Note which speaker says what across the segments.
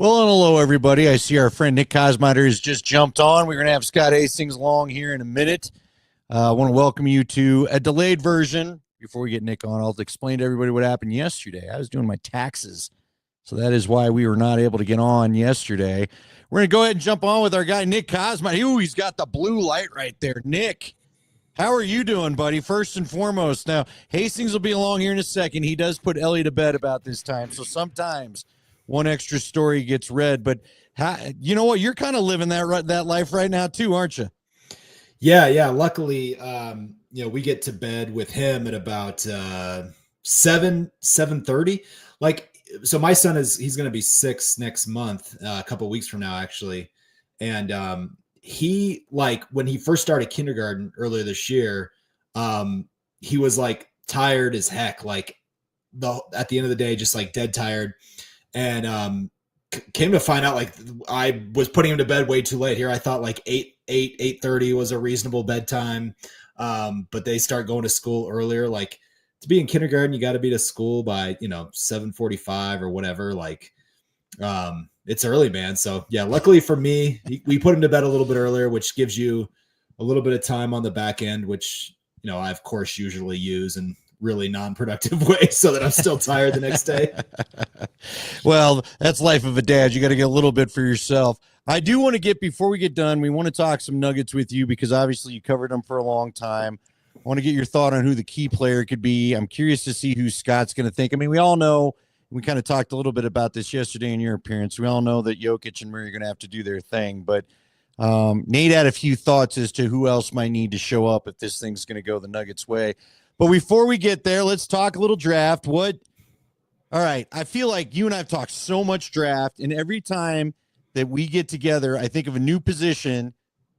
Speaker 1: Well, and hello, everybody. I see our friend Nick Kosmider has just jumped on. We're going to have Scott Hastings along here in a minute. I want to welcome you to a delayed version. Before we get Nick on, I'll explain to everybody what happened yesterday. I was doing my taxes, so that is why we were not able to get on yesterday. We're going to go ahead and jump on with our guy, Nick Kosmider. Ooh, he's got the blue light right there. Nick, how are you doing, buddy? First and foremost. Now, Hastings will be along here in a second. He does put Ellie to bed about this time, so sometimes one extra story gets read. But you know what? You're kind of living that life right now too, aren't you?
Speaker 2: Yeah. Luckily, we get to bed with him at about 7:30. So my son he's going to be 6 next month, a couple of weeks from now, actually. And he, when he first started kindergarten earlier this year, he was tired as heck, at the end of the day, just dead tired. And came to find out I was putting him to bed way too late here. I thought 8:30 was a reasonable bedtime. But they start going to school earlier. To be in kindergarten, you got to be to school by 7:45 or whatever. It's early, man. So yeah, luckily for me, we put him to bed a little bit earlier, which gives you a little bit of time on the back end, which I of course usually use in really non-productive way so that I'm still tired the next day.
Speaker 1: Well, that's life of a dad. You got to get a little bit for yourself. I do want to before we get done, we want to talk some Nuggets with you because obviously you covered them for a long time. I want to get your thought on who the key player could be. I'm curious to see who Scott's going to think. I mean, we all know, we kind of talked a little bit about this yesterday in your appearance. We all know that Jokic and Murray are going to have to do their thing, but Nate had a few thoughts as to who else might need to show up if this thing's going to go the Nuggets' way. But before we get there, let's talk a little draft. All right, I feel like you and I have talked so much draft, and every time that we get together, I think of a new position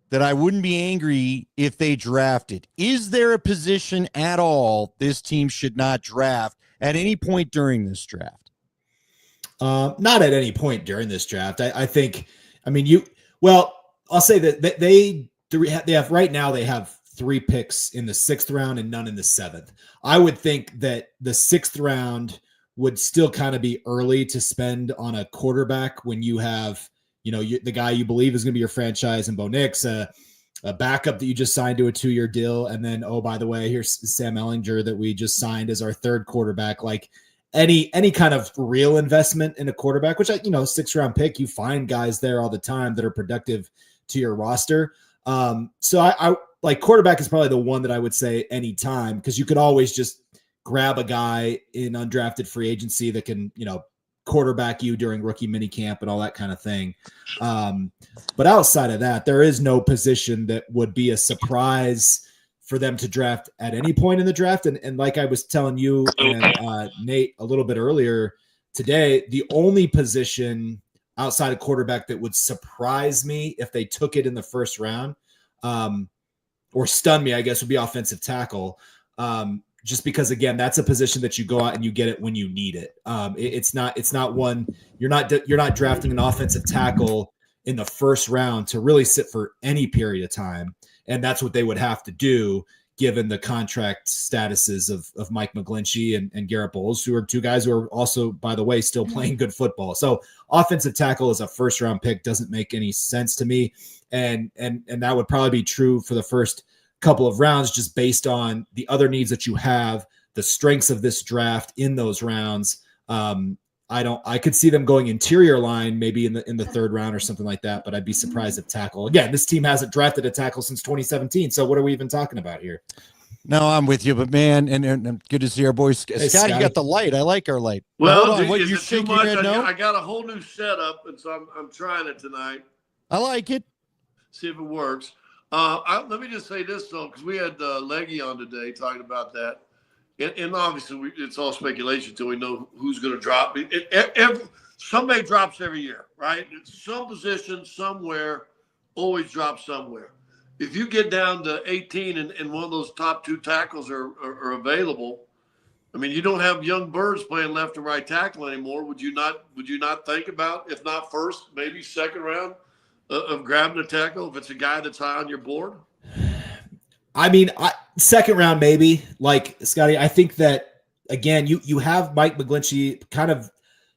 Speaker 1: that I wouldn't be angry if they drafted. Is there a position at all this team should not draft at any point during this draft?
Speaker 2: Not at any point during this draft. I'll say that they have right now, they have 3 picks in the 6th round and none in the 7th. I would think that the 6th round would still kind of be early to spend on a quarterback when you have, the guy you believe is going to be your franchise and Bo Nix, a backup that you just signed to a 2-year deal. And then, oh, by the way, here's Sam Ehlinger that we just signed as our 3rd quarterback. Any kind of real investment in a quarterback, which 6th round pick, you find guys there all the time that are productive to your roster. So I quarterback is probably the one that I would say anytime, because you could always just grab a guy in undrafted free agency that can, quarterback you during rookie minicamp and all that kind of thing. But outside of that, there is no position that would be a surprise for them to draft at any point in the draft. And like I was telling you and Nate a little bit earlier today, the only position outside of quarterback that would surprise me if they took it in the 1st round, or stun me, I guess, would be offensive tackle. Just because, again, that's a position that you go out and you get it when you need it. It's not one, you're not drafting an offensive tackle in the 1st round to really sit for any period of time. And that's what they would have to do given the contract statuses of Mike McGlinchey and Garrett Bowles, who are 2 guys who are also, by the way, still playing good football. So offensive tackle as a 1st round pick doesn't make any sense to me. And that would probably be true for the first couple of rounds, just based on the other needs that you have, the strengths of this draft in those rounds. I could see them going interior line maybe in the 3rd round or something like that, but I'd be surprised if tackle. Again, this team hasn't drafted a tackle since 2017. So what are we even talking about here?
Speaker 1: No, I'm with you, but man, and good to see our boys. Hey, Scotty, you got the light. I like our light.
Speaker 3: Well, hold on. What, you shake your head? No, I got a whole new setup, and so I'm trying it tonight.
Speaker 1: I like it.
Speaker 3: See if it works. Let me just say this, though, because we had Leggy on today talking about that. And obviously, it's all speculation until we know who's going to drop. Somebody drops every year, right? Some position somewhere always drops somewhere. If you get down to 18 and one of those top 2 tackles are available, I mean, you don't have young birds playing left and right tackle anymore. Would you not think about, if not 1st, maybe 2nd round, of grabbing a tackle if it's a guy that's high on your board?
Speaker 2: I mean, 2nd round maybe. Scotty, I think that, again, you have Mike McGlinchey kind of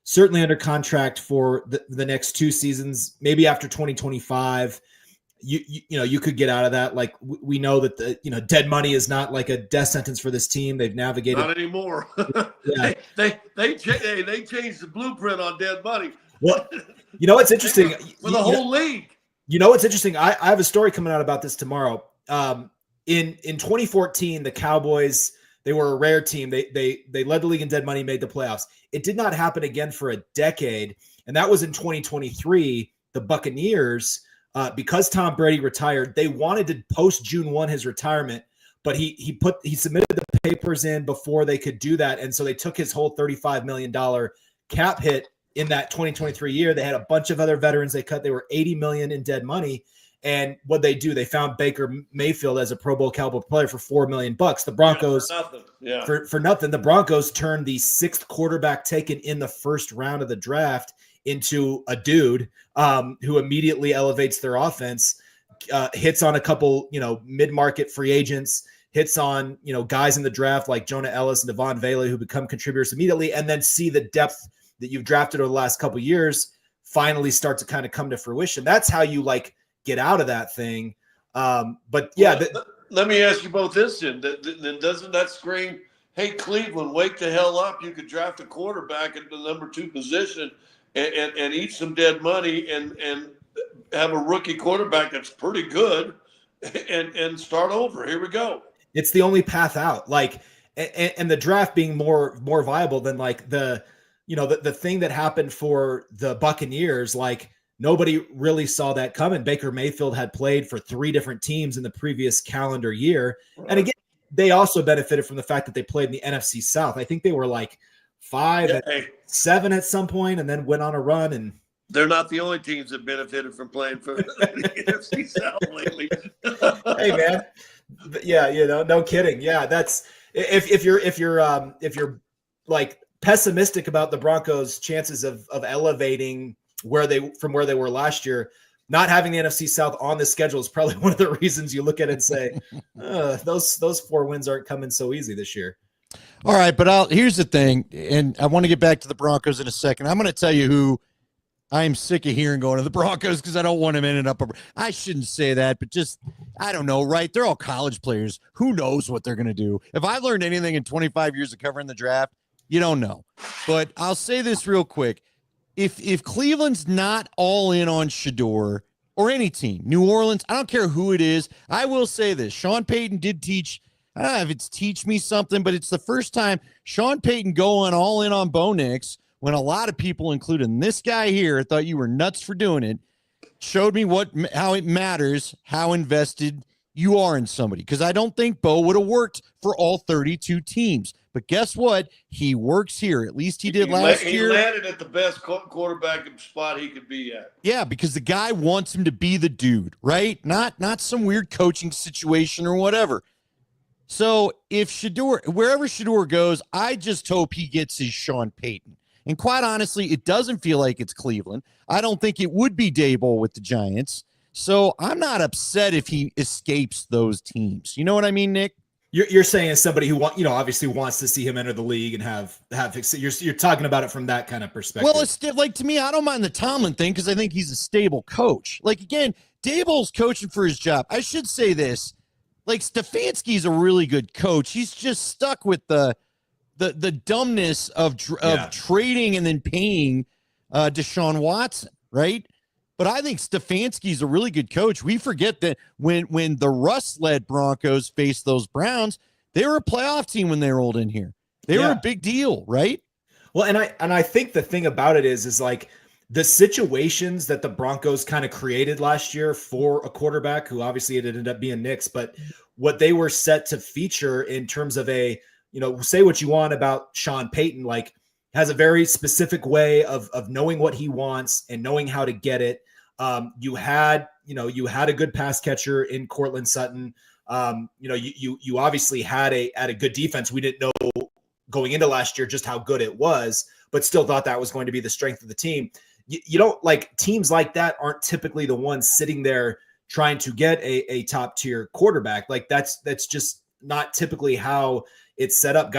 Speaker 2: certainly under contract for the next 2 seasons, maybe after 2025. You could get out of that. Like we know that dead money is not like a death sentence for this team. They've navigated.
Speaker 3: Not anymore.
Speaker 2: Yeah.
Speaker 3: they changed the blueprint on dead money.
Speaker 2: Well, it's interesting
Speaker 3: for the whole league.
Speaker 2: It's interesting. I have a story coming out about this tomorrow. In 2014, the Cowboys, they were a rare team. They led the league in dead money, made the playoffs. It did not happen again for a decade, and that was in 2023. The Buccaneers. Because Tom Brady retired, they wanted to post June 1 his retirement, but he submitted the papers in before they could do that, and so they took his whole $35 million cap hit in that 2023 year. They had a bunch of other veterans they cut. They were $80 million in dead money, and what they do, they found Baker Mayfield as a Pro Bowl caliber player for $4 million. The Broncos for nothing. The Broncos turned the 6th quarterback taken in the first round of the draft into a dude who immediately elevates their offense, hits on a couple, mid-market free agents, hits on, guys in the draft like Jonah Ellis and Devon Vele who become contributors immediately, and then see the depth that you've drafted over the last couple of years finally start to kind of come to fruition. That's how you get out of that thing. But yeah.
Speaker 3: Let me ask you both this then. Then doesn't that scream, hey, Cleveland, wake the hell up. You could draft a quarterback at the number 2 position and eat some dead money and have a rookie quarterback that's pretty good and start over. Here we go.
Speaker 2: It's the only path out. And the draft being more viable than the thing that happened for the Buccaneers. Nobody really saw that coming. Baker Mayfield had played for 3 different teams in the previous calendar year. Right. And again, they also benefited from the fact that they played in the NFC South. I think they were 5 and 7 at some point, and then went on a run. And
Speaker 3: they're not the only teams that benefited from playing for the NFC South lately.
Speaker 2: Hey man, yeah, no kidding. Yeah, that's if you're pessimistic about the Broncos' chances of elevating from where they were last year. Not having the NFC South on the schedule is probably one of the reasons you look at it and say, those 4 wins aren't coming so easy this year.
Speaker 1: All right, but here's the thing, and I want to get back to the Broncos in a second. I'm going to tell you who I'm sick of hearing going to the Broncos because I don't want him ending up. I shouldn't say that, but just, I don't know, right? They're all college players. Who knows what they're going to do? If I've learned anything in 25 years of covering the draft, you don't know. But I'll say this real quick. If Cleveland's not all in on Shedeur or any team, New Orleans, I don't care who it is, I will say this. Sean Payton did teach, I don't know if it's teach me something, but it's the first time Sean Payton going all in on Bo Nix when a lot of people, including this guy here, thought you were nuts for doing it, showed me how it matters how invested you are in somebody. Because I don't think Bo would have worked for all 32 teams. But guess what? He works here. At least he did last year.
Speaker 3: He landed at the best quarterback spot he could be at.
Speaker 1: Yeah, because the guy wants him to be the dude, right? Not some weird coaching situation or whatever. So if wherever Shedeur goes, I just hope he gets his Sean Payton. And quite honestly, it doesn't feel like it's Cleveland. I don't think it would be Daboll with the Giants. So I'm not upset if he escapes those teams. You know what I mean, Nick?
Speaker 2: You're saying as somebody who obviously wants to see him enter the league and have you're talking about it from that kind of perspective.
Speaker 1: Well, it's to me, I don't mind the Tomlin thing because I think he's a stable coach. Again, Daboll's coaching for his job. I should say this. Stefanski's a really good coach. He's just stuck with the dumbness of trading and then paying Deshaun Watson, right? But I think Stefanski's a really good coach. We forget that when the Russ-led Broncos faced those Browns, they were a playoff team when they rolled in here. They were a big deal, right?
Speaker 2: Well, and I think the thing about it is the situations that the Broncos kind of created last year for a quarterback who obviously it ended up being Nix, but what they were set to feature in terms of say what you want about Sean Payton, has a very specific way of knowing what he wants and knowing how to get it. You had a good pass catcher in Cortland Sutton. You obviously had a good defense. We didn't know going into last year just how good it was, but still thought that was going to be the strength of the team. You don't teams like that aren't typically the ones sitting there trying to get a top tier quarterback. That's just not typically how it's set up.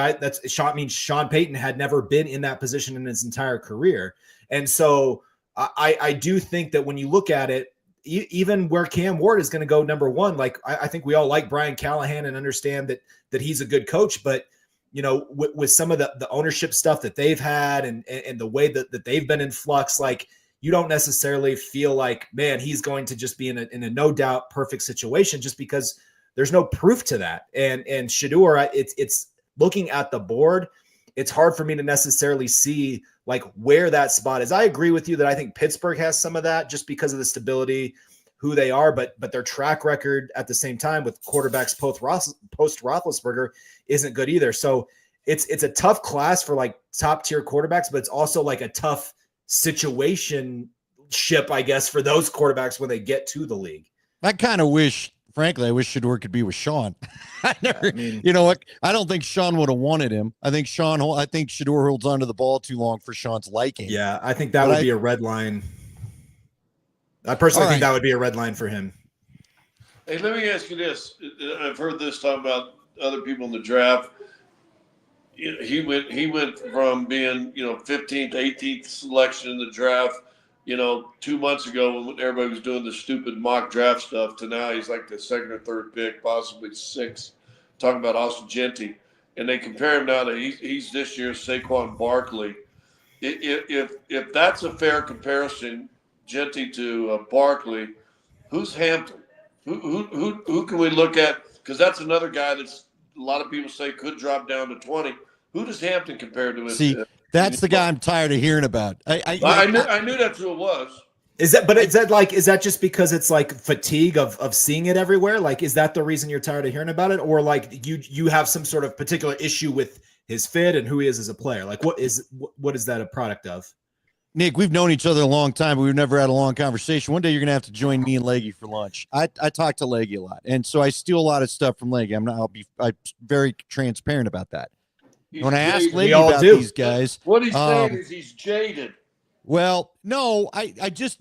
Speaker 2: Sean Payton had never been in that position in his entire career. And so I do think that when you look at it, even where Cam Ward is going to go number one, like I think we all like Brian Callahan and understand that he's a good coach, but with some of the ownership stuff that they've had and the way that they've been in flux, like you don't necessarily feel like, man, he's going to just be in a no doubt perfect situation just because there's no proof to that. And Shedeur, it's looking at the board, it's hard for me to necessarily see like where that spot is. I agree with you that I think Pittsburgh has some of that just because of the stability, who they are, but their track record at the same time with quarterbacks post Roethlisberger isn't good either. So it's a tough class for like top tier quarterbacks, but it's also like a tough situation ship, I guess, for those quarterbacks when they get to the league.
Speaker 1: I kind of wish, frankly, Shedeur could be with Sean. You know what? I don't think Sean would have wanted him. I think Shedeur holds onto the ball too long for Sean's liking.
Speaker 2: Yeah, I think that would be a red line. I personally think that would be a red line for him.
Speaker 3: Hey, let me ask you this. I've heard this talk about other people in the draft. He went from being 15th, 18th selection in the draft 2 months ago when everybody was doing the stupid mock draft stuff to now he's like the second or third pick, possibly sixth. Talking about Austin Gentry, and they compare him now to he's this year's Saquon Barkley. If that's a fair comparison, Gentry to Barkley, who's Hampton? Who can we look at? Because that's another guy that's a lot of people say could drop down to 20. Who does Hampton compare to?
Speaker 1: See, that's the guy I'm tired of hearing about.
Speaker 3: I knew that's who it was.
Speaker 2: Is that just because it's like fatigue of seeing it everywhere? Like, is that the reason you're tired of hearing about it? Or like you have some sort of particular issue with his fit and who he is as a player? Like what is that a product of?
Speaker 1: Nick, we've known each other a long time, but we've never had a long conversation. One day you're going to have to join me and Leggy for lunch. I talk to Leggy a lot, and so I steal a lot of stuff from Leggy. I'm very transparent about that. When I ask Leggy about these guys,
Speaker 3: what he's saying is he's jaded.
Speaker 1: Well, no,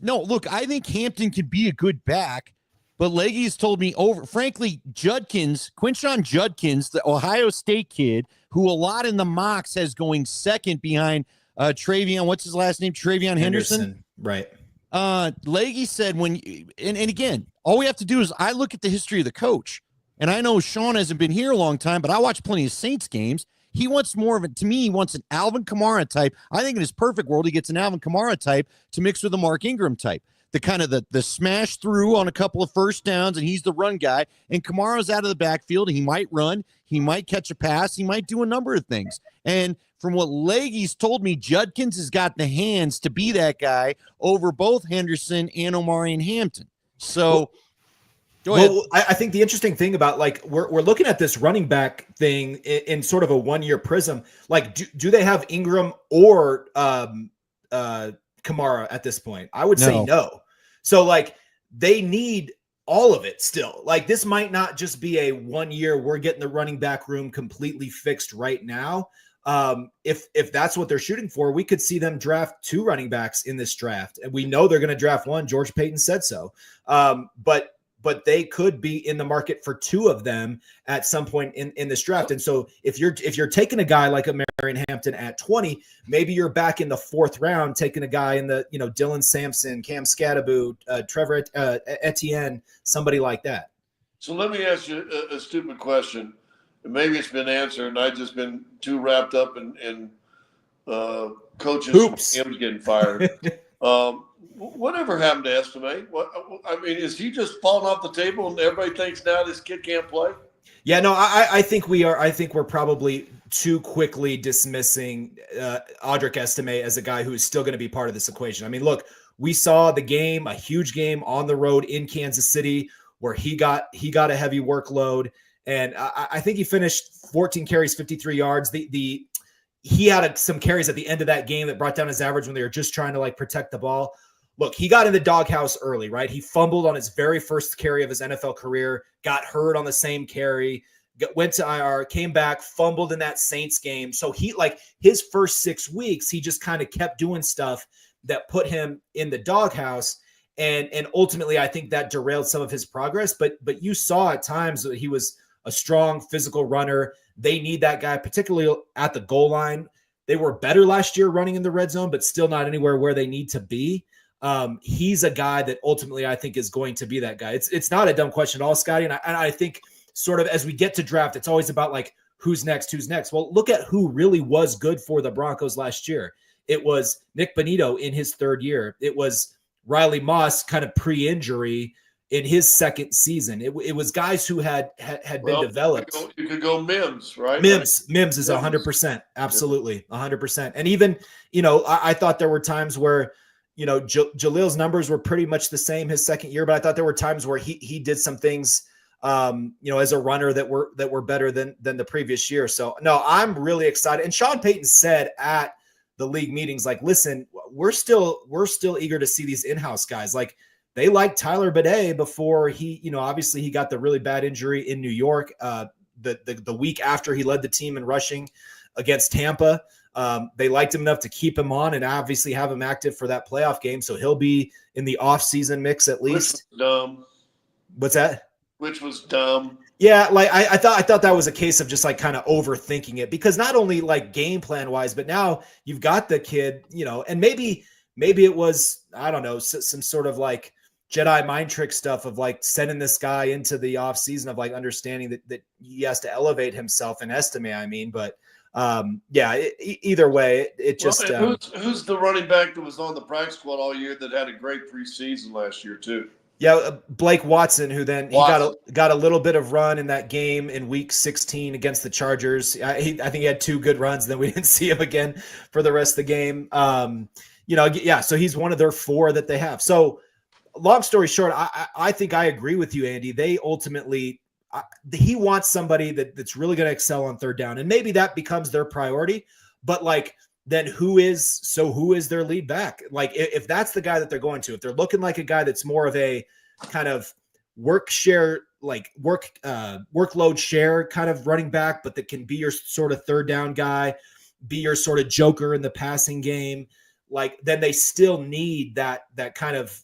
Speaker 1: look, I think Hampton could be a good back, but Leggy's told me frankly, Quinshon Judkins, the Ohio State kid, who a lot in the mocks has going second behind Travion, what's his last name? Travion Henderson.
Speaker 2: Right.
Speaker 1: Leggy said and again, all we have to do is I look at the history of the coach, and I know Sean hasn't been here a long time, but I watch plenty of Saints games. He wants more of it. To me, he wants an Alvin Kamara type. I think in his perfect world, he gets an Alvin Kamara type to mix with a Mark Ingram type. The kind of the smash through on a couple of first downs, and he's the run guy. And Kamara's out of the backfield. He might run. He might catch a pass. He might do a number of things. And from what Leggy's told me, Judkins has got the hands to be that guy over both Henderson and Omarion Hampton. So go ahead.
Speaker 2: Well, I think the interesting thing about like we're looking at this running back thing in sort of a 1 year prism. Like, do they have Ingram or Kamara at this point? I would say no. So like they need all of it still. Like this might not just be a 1 year. We're getting the running back room completely fixed right now. If that's what they're shooting for, we could see them draft 2 running backs in this draft, and we know they're going to draft 1. George Payton said so. But they could be in the market for 2 of them at some point in this draft. And so if you're taking a guy like Omarion Hampton at 20, maybe you're back in the 4th round taking a guy in the Dylan Sampson, Cam Scadaboo, Trevor Etienne, somebody like that.
Speaker 3: So let me ask you a stupid question. Maybe it's been answered, and I've just been too wrapped up in coaches him getting fired. Whatever happened to Estimate? Is he just falling off the table and everybody thinks now this kid can't play?
Speaker 2: Yeah, no, I think we are. I think we're probably too quickly dismissing Audric Estime as a guy who is still going to be part of this equation. I mean, look, we saw the game, a huge game on the road in Kansas City where he got a heavy workload, and I think he finished 14 carries, 53 yards. He had some carries at the end of that game that brought down his average when they were just trying to like protect the ball. Look, he got in the doghouse early, right? He fumbled on his very first carry of his NFL career, got hurt on the same carry, went to IR, came back, fumbled in that Saints game. So his first 6 weeks, he just kind of kept doing stuff that put him in the doghouse. And ultimately, I think that derailed some of his progress. But you saw at times that he was a strong physical runner. They need that guy, particularly at the goal line. They were better last year running in the red zone, but still not anywhere where they need to be. He's a guy that ultimately I think is going to be that guy. It's not a dumb question at all, Scotty. And I think sort of as we get to draft, it's always about like, who's next? Well, look at who really was good for the Broncos last year. It was Nick Bonito in his third year. It was Riley Moss kind of pre-injury in his second season. It was guys who had been developed.
Speaker 3: You could go Mims, right?
Speaker 2: Mims is 100%. Absolutely. 100%. And even, I thought there were times where, Jalil's numbers were pretty much the same his second year, but I thought there were times where he did some things, as a runner that were better than the previous year. So no, I'm really excited. And Sean Payton said at the league meetings, like, listen, we're still eager to see these in-house guys. Like, they liked Tyler Bidet before he, obviously he got the really bad injury in New York, the week after he led the team in rushing against Tampa. They liked him enough to keep him on and obviously have him active for that playoff game. So he'll be in the off-season mix at least.
Speaker 3: Which was dumb.
Speaker 2: What's that?
Speaker 3: Which was dumb.
Speaker 2: Yeah, like I thought that was a case of just like kind of overthinking it, because not only like game plan wise, but now you've got the kid, and maybe it was, I don't know, some sort of like Jedi mind trick stuff of like sending this guy into the off season of like understanding that he has to elevate himself in Estime. I mean, but either way, it just
Speaker 3: who's the running back that was on the practice squad all year that had a great preseason last year too?
Speaker 2: Yeah, Blake Watson, who then he got a little bit of run in that game in week 16 against the Chargers. I think he had 2 good runs, and then we didn't see him again for the rest of the game. So he's one of their 4 that they have. So long story short, I think I agree with you, Andy. They ultimately he wants somebody that's really going to excel on third down, and maybe that becomes their priority. But like, then who is their lead back? Like, if that's the guy that they're going to, if they're looking like a guy that's more of a kind of workload share kind of running back, but that can be your sort of third down guy, be your sort of joker in the passing game, like, then they still need that kind of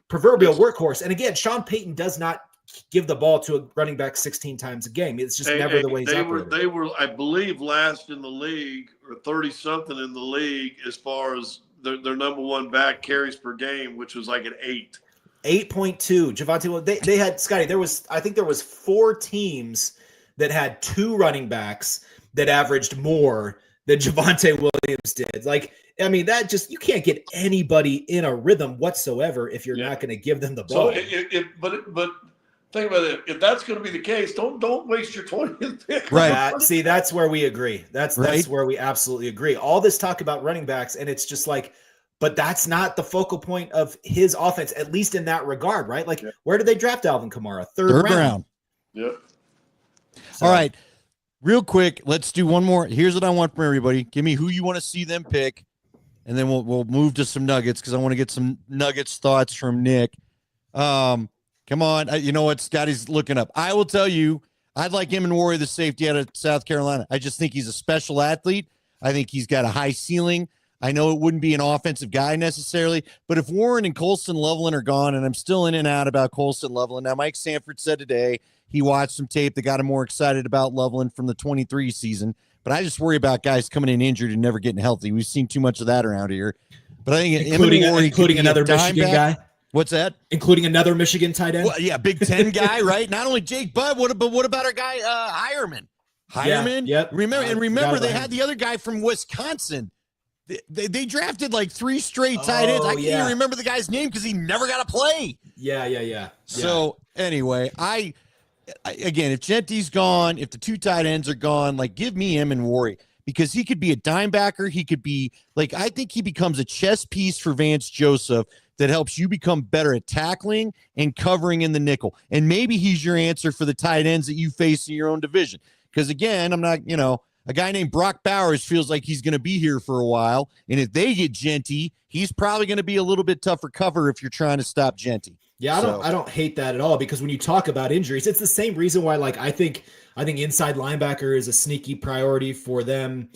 Speaker 2: proverbial workhorse. And again, Sean Payton does not give the ball to a running back 16 times a game. It's just never the way he's operated.
Speaker 3: They were, I believe, last in the league, or 30-something in the league as far as their number one back carries per game, which was like an 8.
Speaker 2: 8.2. Javonte, they had, Scotty, I think there was 4 teams that had 2 running backs that averaged more than Javonte Williams did. Like, I mean, that just, you can't get anybody in a rhythm whatsoever if you're not going to give them the ball.
Speaker 3: So but think about it. If that's going to be the case, don't waste your 20th pick.
Speaker 2: Right. See, that's where we agree. That's where we absolutely agree. All this talk about running backs, and it's just like, but that's not the focal point of his offense, at least in that regard, right? Like, where did they draft Alvin Kamara? Third round.
Speaker 3: Yep.
Speaker 1: So, all right. Real quick, let's do one more. Here's what I want from everybody. Give me who you want to see them pick, and then we'll move to some Nuggets, because I want to get some Nuggets thoughts from Nick. Come on. You know what? Scotty's looking up. I will tell you, I'd like him and Warrior, the safety out of South Carolina. I just think he's a special athlete. I think he's got a high ceiling. I know it wouldn't be an offensive guy necessarily, but if Warren and Colston Loveland are gone, and I'm still in and out about Colston Loveland. Now, Mike Sanford said today he watched some tape that got him more excited about Loveland from the 23 season, but I just worry about guys coming in injured and never getting healthy. We've seen too much of that around here. But I think
Speaker 2: including another Michigan guy.
Speaker 1: What's that?
Speaker 2: Including another Michigan tight end?
Speaker 1: Well, yeah, Big Ten guy, right? Not only Jake Budd, but what about our guy Hireman? Hireman?
Speaker 2: Yeah, yep.
Speaker 1: Remember they had the other guy from Wisconsin. They drafted like 3 straight tight ends. I can't even remember the guy's name because he never got to play.
Speaker 2: Yeah.
Speaker 1: So anyway, I again, if Genty's gone, if the 2 tight ends are gone, like, give me him and Worry, because he could be a dime backer. He could be like, I think he becomes a chess piece for Vance Joseph that helps you become better at tackling and covering in the nickel. And maybe he's your answer for the tight ends that you face in your own division. Because again, I'm not, a guy named Brock Bowers feels like he's going to be here for a while. And if they get Genty, he's probably going to be a little bit tougher cover if you're trying to stop Genty.
Speaker 2: Yeah, I don't hate that at all, because when you talk about injuries, it's the same reason why, like, I think inside linebacker is a sneaky priority for them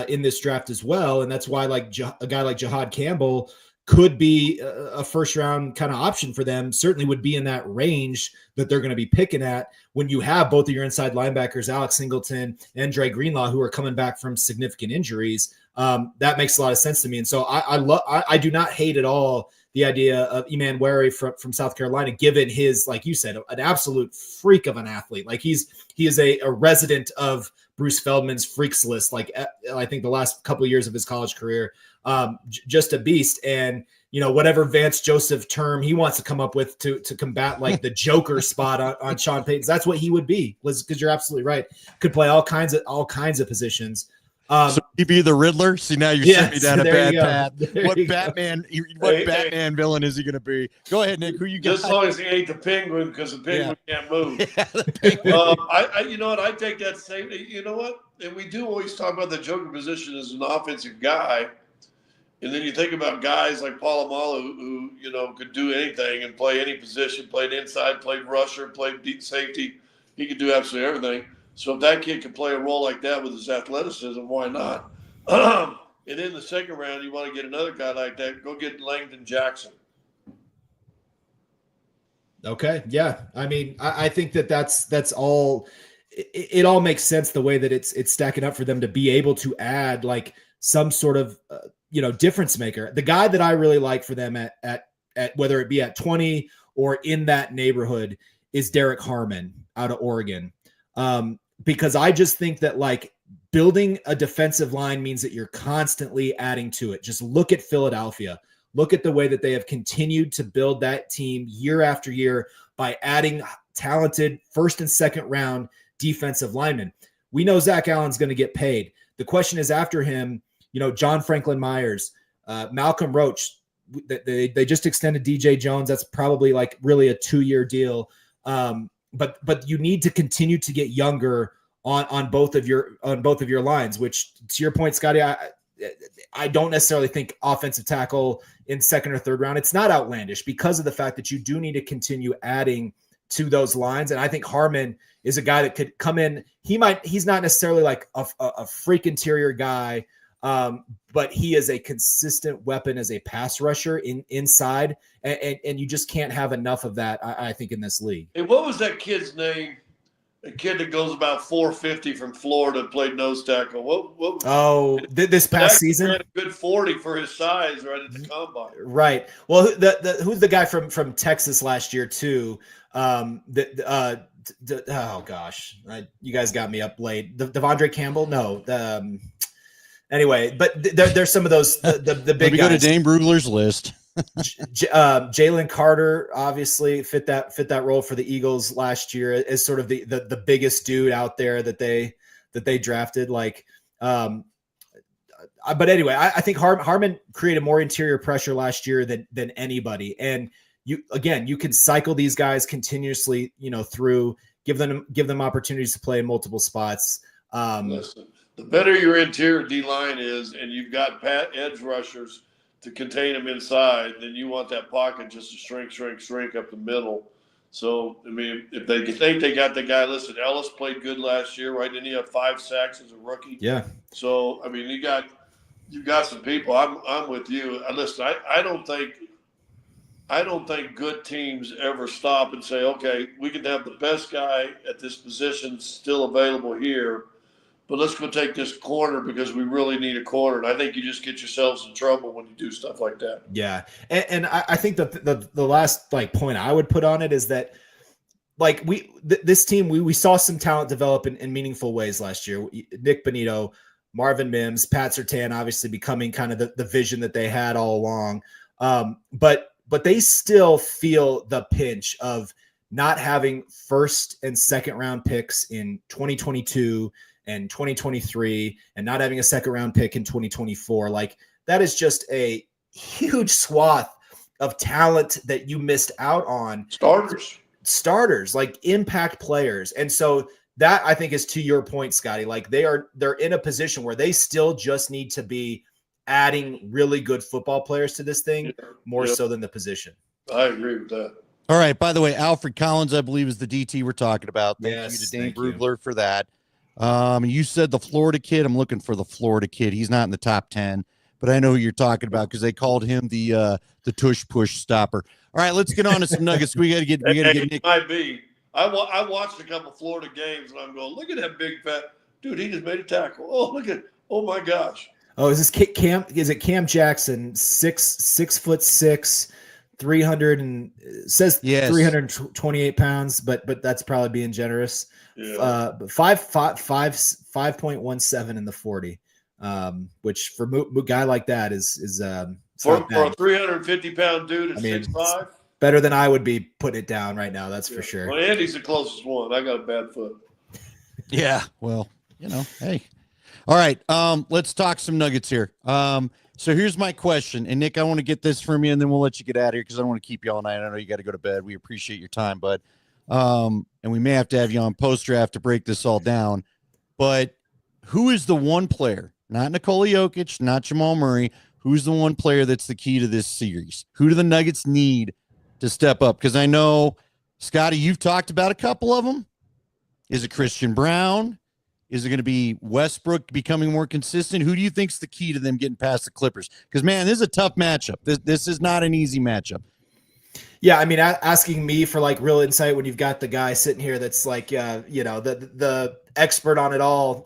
Speaker 2: in this draft as well. And that's why, like, a guy like Jahad Campbell could be a first round kind of option for them, certainly would be in that range that they're going to be picking at when you have both of your inside linebackers, Alex Singleton and Dre Greenlaw, who are coming back from significant injuries. That makes a lot of sense to me. And so I do not hate at all the idea of Eman Wary from South Carolina, given his, like you said, an absolute freak of an athlete. Like he is a resident of Bruce Feldman's freaks list. Like I think the last couple of years of his college career, just a beast. And, whatever Vance Joseph term he wants to come up with to combat like the Joker spot on Sean Payton's, that's what he would be. Because you're absolutely right. Could play all kinds of positions.
Speaker 1: So he'd be the Riddler. See, now you're sending me down a bad path. What Batman villain is he going to be? Go ahead, Nick. Who you got?
Speaker 3: Just as long as he ain't the Penguin, because the Penguin can't move. You know what? I take that same. You know what? And we do always talk about the Joker position as an offensive guy, and then you think about guys like Polamalu who could do anything and play any position. Played inside, played rusher, played deep safety. He could do absolutely everything. So if that kid can play a role like that with his athleticism, why not? And in the second round, you want to get another guy like that, go get Langdon Jackson.
Speaker 2: Okay. Yeah. I mean, I think that's all. It all makes sense the way that it's stacking up for them to be able to add like some sort of, difference maker. The guy that I really like for them at whether it be at 20 or in that neighborhood is Derek Harmon out of Oregon. Because I just think that like building a defensive line means that you're constantly adding to it. Just look at Philadelphia. Look at the way that they have continued to build that team year after year by adding talented first and second round defensive linemen. We know Zach Allen's going to get paid. The question is after him, John Franklin Myers, Malcolm Roach, they just extended DJ Jones. That's probably like really a 2-year deal. But you need to continue to get younger on both of your lines, which to your point, Scotty, I don't necessarily think offensive tackle in second or third round. It's not outlandish because of the fact that you do need to continue adding to those lines. And I think Harmon is a guy that could come in. He's not necessarily like a freak interior guy, but he is a consistent weapon as a pass rusher inside, and you just can't have enough of that, I think, in this league.
Speaker 3: Hey, what was that kid's name? A kid that goes about 450 from Florida, played nose tackle. What
Speaker 2: this past season?
Speaker 3: Ran a good 40 for his size right at the combine.
Speaker 2: Right. Well, who's the guy from Texas last year too? Oh gosh, you guys got me up late. Devondre Campbell? No. Anyway, but there's some of those the big guys.
Speaker 1: Go to Dane Brugler's list.
Speaker 2: Jalen Carter obviously fit that role for the Eagles last year as sort of the biggest dude out there that they drafted. Like, but anyway, I think Harmon created more interior pressure last year than anybody. And you can cycle these guys continuously, through give them opportunities to play in multiple spots.
Speaker 3: Listen, the better your interior D line is, and you've got edge rushers to contain them inside, then you want that pocket just to shrink up the middle. So, I mean, if they think they got the guy, listen, Ellis played good last year, right? Didn't he have 5 sacks as a rookie?
Speaker 2: Yeah.
Speaker 3: So, I mean, you got some people. I'm with you. Listen, I don't think good teams ever stop and say, okay, we can have the best guy at this position still available here, but let's go take this corner because we really need a corner. And I think you just get yourselves in trouble when you do stuff like that.
Speaker 2: Yeah. And I think that the last point I would put on it is that this team, we saw some talent develop in meaningful ways last year. Nick Bonito, Marvin Mims, Pat Surtain, obviously becoming kind of the vision that they had all along. But they still feel the pinch of not having first and second round picks in 2022 and 2023 and not having a second round pick in 2024. Like, that is just a huge swath of talent that you missed out on. Starters, like impact players. And so that, I think, is to your point, Scotty. Like, they're in a position where they still just need to be adding really good football players to this thing more so than the position.
Speaker 3: I agree with that.
Speaker 1: All right. By the way, Alfred Collins, I believe, is the DT we're talking about. Thank you to Dane Brugler for that. You said the Florida kid. I'm looking for the Florida kid. He's not in the top 10, but I know who you're talking about because they called him the tush push stopper. All right, let's get on to some Nuggets. We got to get Nick.
Speaker 3: Might be. I watched a couple Florida games and I'm going, look at that big fat dude. He just made a tackle. Oh my gosh.
Speaker 2: Oh, is this Cam? Is it Cam Jackson? 6'6", 300 and says 328 pounds, but that's probably being generous.
Speaker 3: Yeah.
Speaker 2: 5.17 in the 40, which for a guy like that is
Speaker 3: for a 350-pound dude at 6'5".
Speaker 2: Better than I would be putting it down right now. That's for sure.
Speaker 3: Well, Andy's the closest one. I got a bad foot.
Speaker 1: Yeah. Well, hey. All right. Let's talk some Nuggets here. So here's my question. And Nick, I want to get this from you and then we'll let you get out of here because I don't want to keep you all night. I know you got to go to bed. We appreciate your time, bud. And we may have to have you on post draft to break this all down. But who is the one player, not Nikola Jokic, not Jamal Murray, who's the one player that's the key to this series? Who do the Nuggets need to step up? Because I know, Scotty, you've talked about a couple of them. Is it Christian Brown? Is it going to be Westbrook becoming more consistent? Who do you think's the key to them getting past the Clippers? Because, man, this is a tough matchup. This is not an easy matchup.
Speaker 2: Yeah, I mean, asking me for like real insight when you've got the guy sitting here that's like, the expert on it all.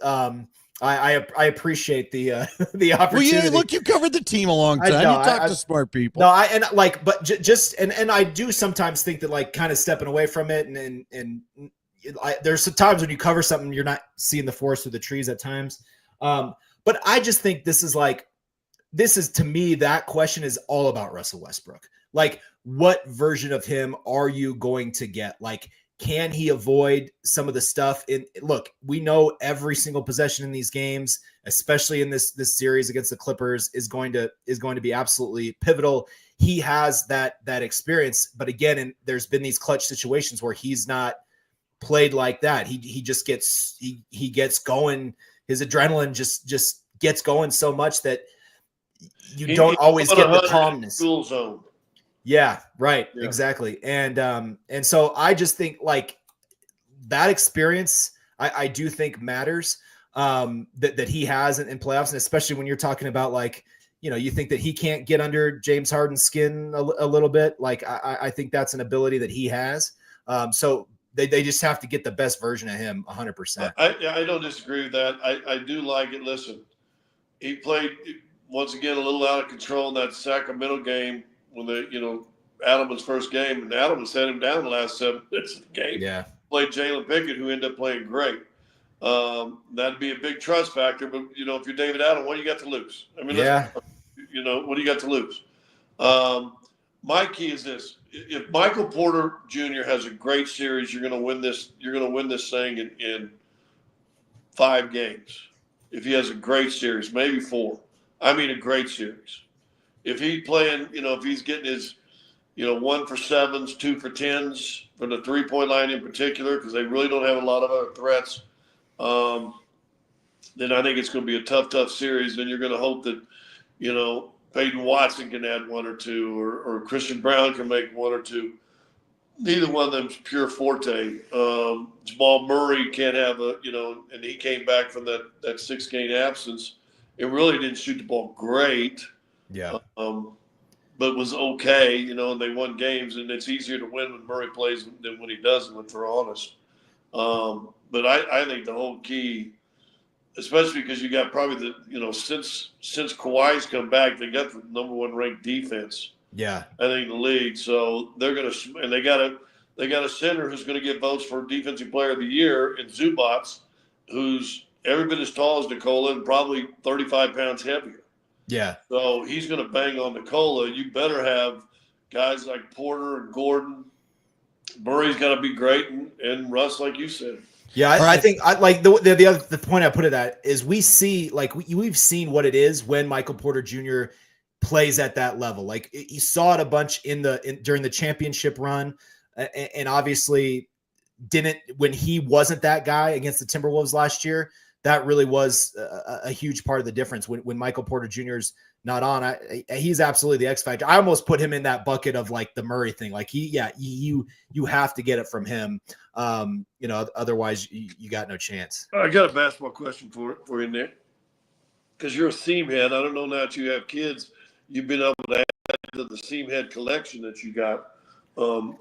Speaker 2: I appreciate the opportunity.
Speaker 1: Well, yeah, look, you covered the team a long time. You talk to smart people.
Speaker 2: No, but I do sometimes think that like kind of stepping away from it and there's some times when you cover something, you're not seeing the forest through the trees at times. But I just think this is to me, that question is all about Russell Westbrook. Like, what version of him are you going to get? Like, can he avoid some of the stuff look, we know every single possession in these games, especially in this series against the Clippers is going to be absolutely pivotal. He has that experience, but again, there's been these clutch situations where he's not played like that. He just gets going. His adrenaline just gets going so much that you don't always get the calmness.
Speaker 3: School zone.
Speaker 2: Yeah, right. Yeah. Exactly. And so I just think like that experience, I do think matters that he has in playoffs. And especially when you're talking about like, you think that he can't get under James Harden's skin a little bit. Like I think that's an ability that he has. So they just have to get the best version of him 100%.
Speaker 3: I don't disagree with that. I do like it. Listen, he played once again a little out of control in that Sacramento game when Adams' first game, and Adams had him down the last 7 minutes of the game.
Speaker 2: Yeah.
Speaker 3: Played Jalen Pickett, who ended up playing great. That'd be a big trust factor, but if you're David Adams, what do you got to lose? I mean,
Speaker 2: yeah.
Speaker 3: What do you got to lose? My key is this: if Michael Porter Jr. has a great series, you're going to win this. You're going to win this thing in 5 games. If he has a great series, maybe 4. I mean, a great series. If he's playing, if he's getting his, 1 for 7s, 2 for 10s from the 3-point line in particular, because they really don't have a lot of other threats, then I think it's going to be a tough series. Then you're going to hope that, Peyton Watson can add 1 or 2, or Christian Brown can make 1 or 2. Neither one of them's pure forte. Jamal Murray can't have and he came back from that 6-game absence. It really didn't shoot the ball great.
Speaker 2: Yeah.
Speaker 3: But was okay, and they won games, and it's easier to win when Murray plays than when he doesn't, if we're honest. But I think the whole key, especially because you got probably since Kawhi's come back, they got the number 1 ranked defense.
Speaker 2: Yeah,
Speaker 3: I think in the league. So they're going to, and they got a center who's going to get votes for Defensive Player of the Year in Zubats, who's every bit as tall as Nikola and probably 35 pounds heavier.
Speaker 2: Yeah.
Speaker 3: So he's going to bang on Nikola. You better have guys like Porter and Gordon. Murray's got to be great, and Russ, like you said.
Speaker 2: Yeah, I think I like the point I put it at is we see like we've seen what it is when Michael Porter Jr. plays at that level. Like you saw it a bunch during the championship run, and obviously didn't when he wasn't that guy against the Timberwolves last year. That really was a huge part of the difference when Michael Porter Jr.'s not on. He's absolutely the X factor. I almost put him in that bucket of like the Murray thing. Like you have to get it from him. Otherwise you got no chance.
Speaker 3: I got a basketball question for you, Nick. because you're a seam head. I don't know now that you have kids, you've been able to add to the seam head collection that you got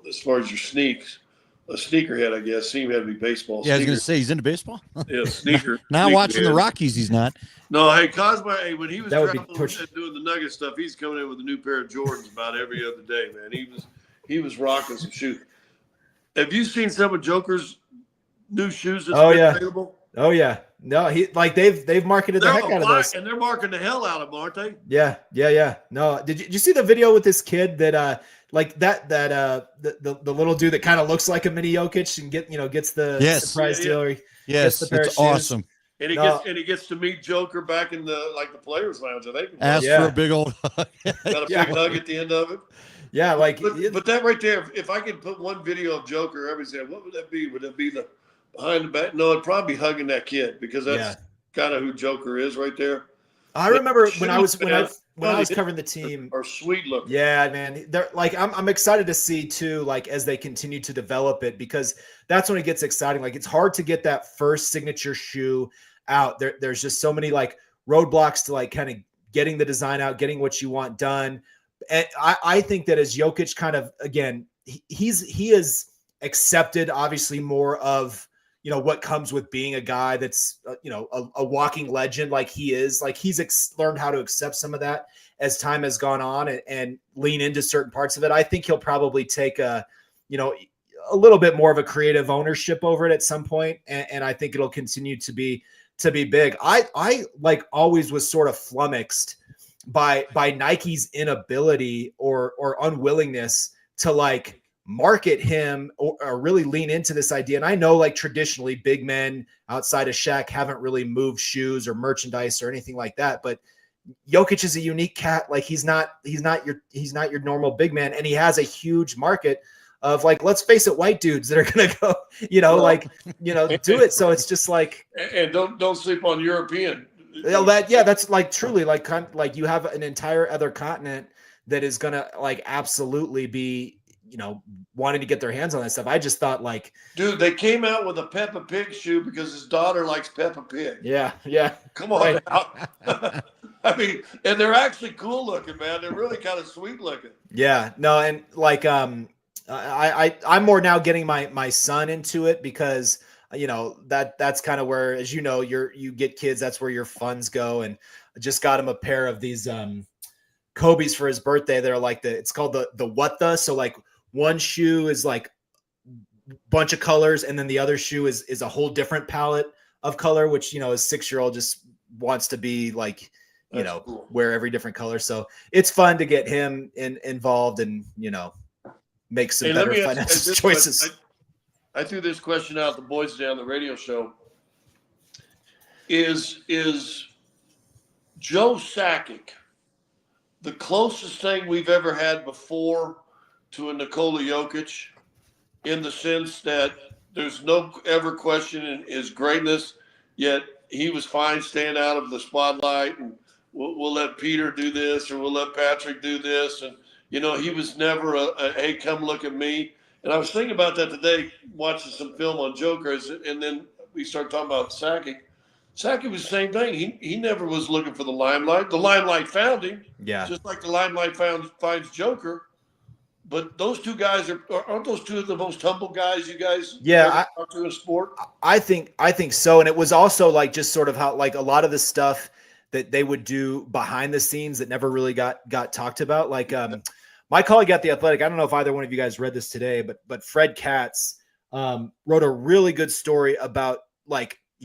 Speaker 3: as far as your sneaks. A sneakerhead, I guess. Seam head would be baseball.
Speaker 1: Yeah, I was going to say he's into baseball.
Speaker 3: Yeah, sneaker.
Speaker 1: Not watching the Rockies, he's not.
Speaker 3: No, hey, Cosmider, hey, when he was
Speaker 2: That would be
Speaker 3: traveling and doing the Nugget stuff, he's coming in with a new pair of Jordans about every other day, man. He was rocking some shoes. Have you seen some of Joker's new shoes that's available?
Speaker 2: Oh yeah. No, they've marketed the heck out of those.
Speaker 3: And they're marking the hell out of them, aren't they?
Speaker 2: Yeah. No, did you see the video with this kid that the little dude that kind of looks like a mini Jokic and gets the surprise deal?
Speaker 1: Yes, it's awesome.
Speaker 3: And he gets to meet Joker back in the players' lounge. I think.
Speaker 1: Ask for a big old hug.
Speaker 3: Got a big hug at the end of it.
Speaker 2: Yeah,
Speaker 3: but that right there, if I could put one video of Joker, everybody said, what would that be? Would it be the behind the back? No, it'd probably be hugging that kid because that's kind of who Joker is right there.
Speaker 2: I remember when I was covering the team.
Speaker 3: Are sweet looking.
Speaker 2: Yeah, man. They're I'm excited to see too, as they continue to develop it, because that's when it gets exciting. It's hard to get that first signature shoe out. There's just so many roadblocks to kind of getting the design out, getting what you want done. And I think that as Jokic kind of, again, he is accepted obviously more of, what comes with being a guy that's, a walking legend like he is. He's learned how to accept some of that as time has gone on and lean into certain parts of it. I think he'll probably take a little bit more of a creative ownership over it at some point. And I think it'll continue to be big. I always was sort of flummoxed by Nike's inability or unwillingness to market him or really lean into this idea. And I know traditionally big men outside of Shaq haven't really moved shoes or merchandise or anything like that, but Jokic is a unique cat. He's not your normal big man, and he has a huge market of let's face it, white dudes that are going to go, do it. So it's just
Speaker 3: and don't sleep on European.
Speaker 2: That's truly you have an entire other continent that is going to absolutely be, wanting to get their hands on that stuff. I just thought
Speaker 3: dude, they came out with a Peppa Pig shoe because his daughter likes Peppa Pig.
Speaker 2: Yeah.
Speaker 3: Come on now. I mean, and they're actually cool looking, man. They're really kind of sweet looking.
Speaker 2: Yeah, no. And I'm more now getting my son into it because that's kind of where, as you get kids, that's where your funds go. And I just got him a pair of these Kobe's for his birthday. They're it's called the what the, so one shoe is bunch of colors, and then the other shoe is a whole different palette of color, which a 6-year-old just wants to be cool. Wear every different color. So it's fun to get him involved and make some better financial choices.
Speaker 3: I threw this question out the boys down the radio show. Is Joe Sakic the closest thing we've ever had before to a Nikola Jokic, in the sense that there's no ever questioning his greatness, yet he was fine staying out of the spotlight, and we'll let Peter do this or we'll let Patrick do this, and he was never a hey, come look at me. And I was thinking about that today, watching some film on Jokers, and then we started talking about Sakic. Sakic was the same thing. He never was looking for the limelight. The limelight found him.
Speaker 2: Yeah.
Speaker 3: Just like the limelight finds Joker. But those two guys aren't those two of the most humble guys you guys talk to in sport? I think
Speaker 2: so. And it was also just sort of how a lot of the stuff that they would do behind the scenes that never really got talked about. My colleague at The Athletic, I don't know if either one of you guys read this today, but Fred Katz wrote a really good story about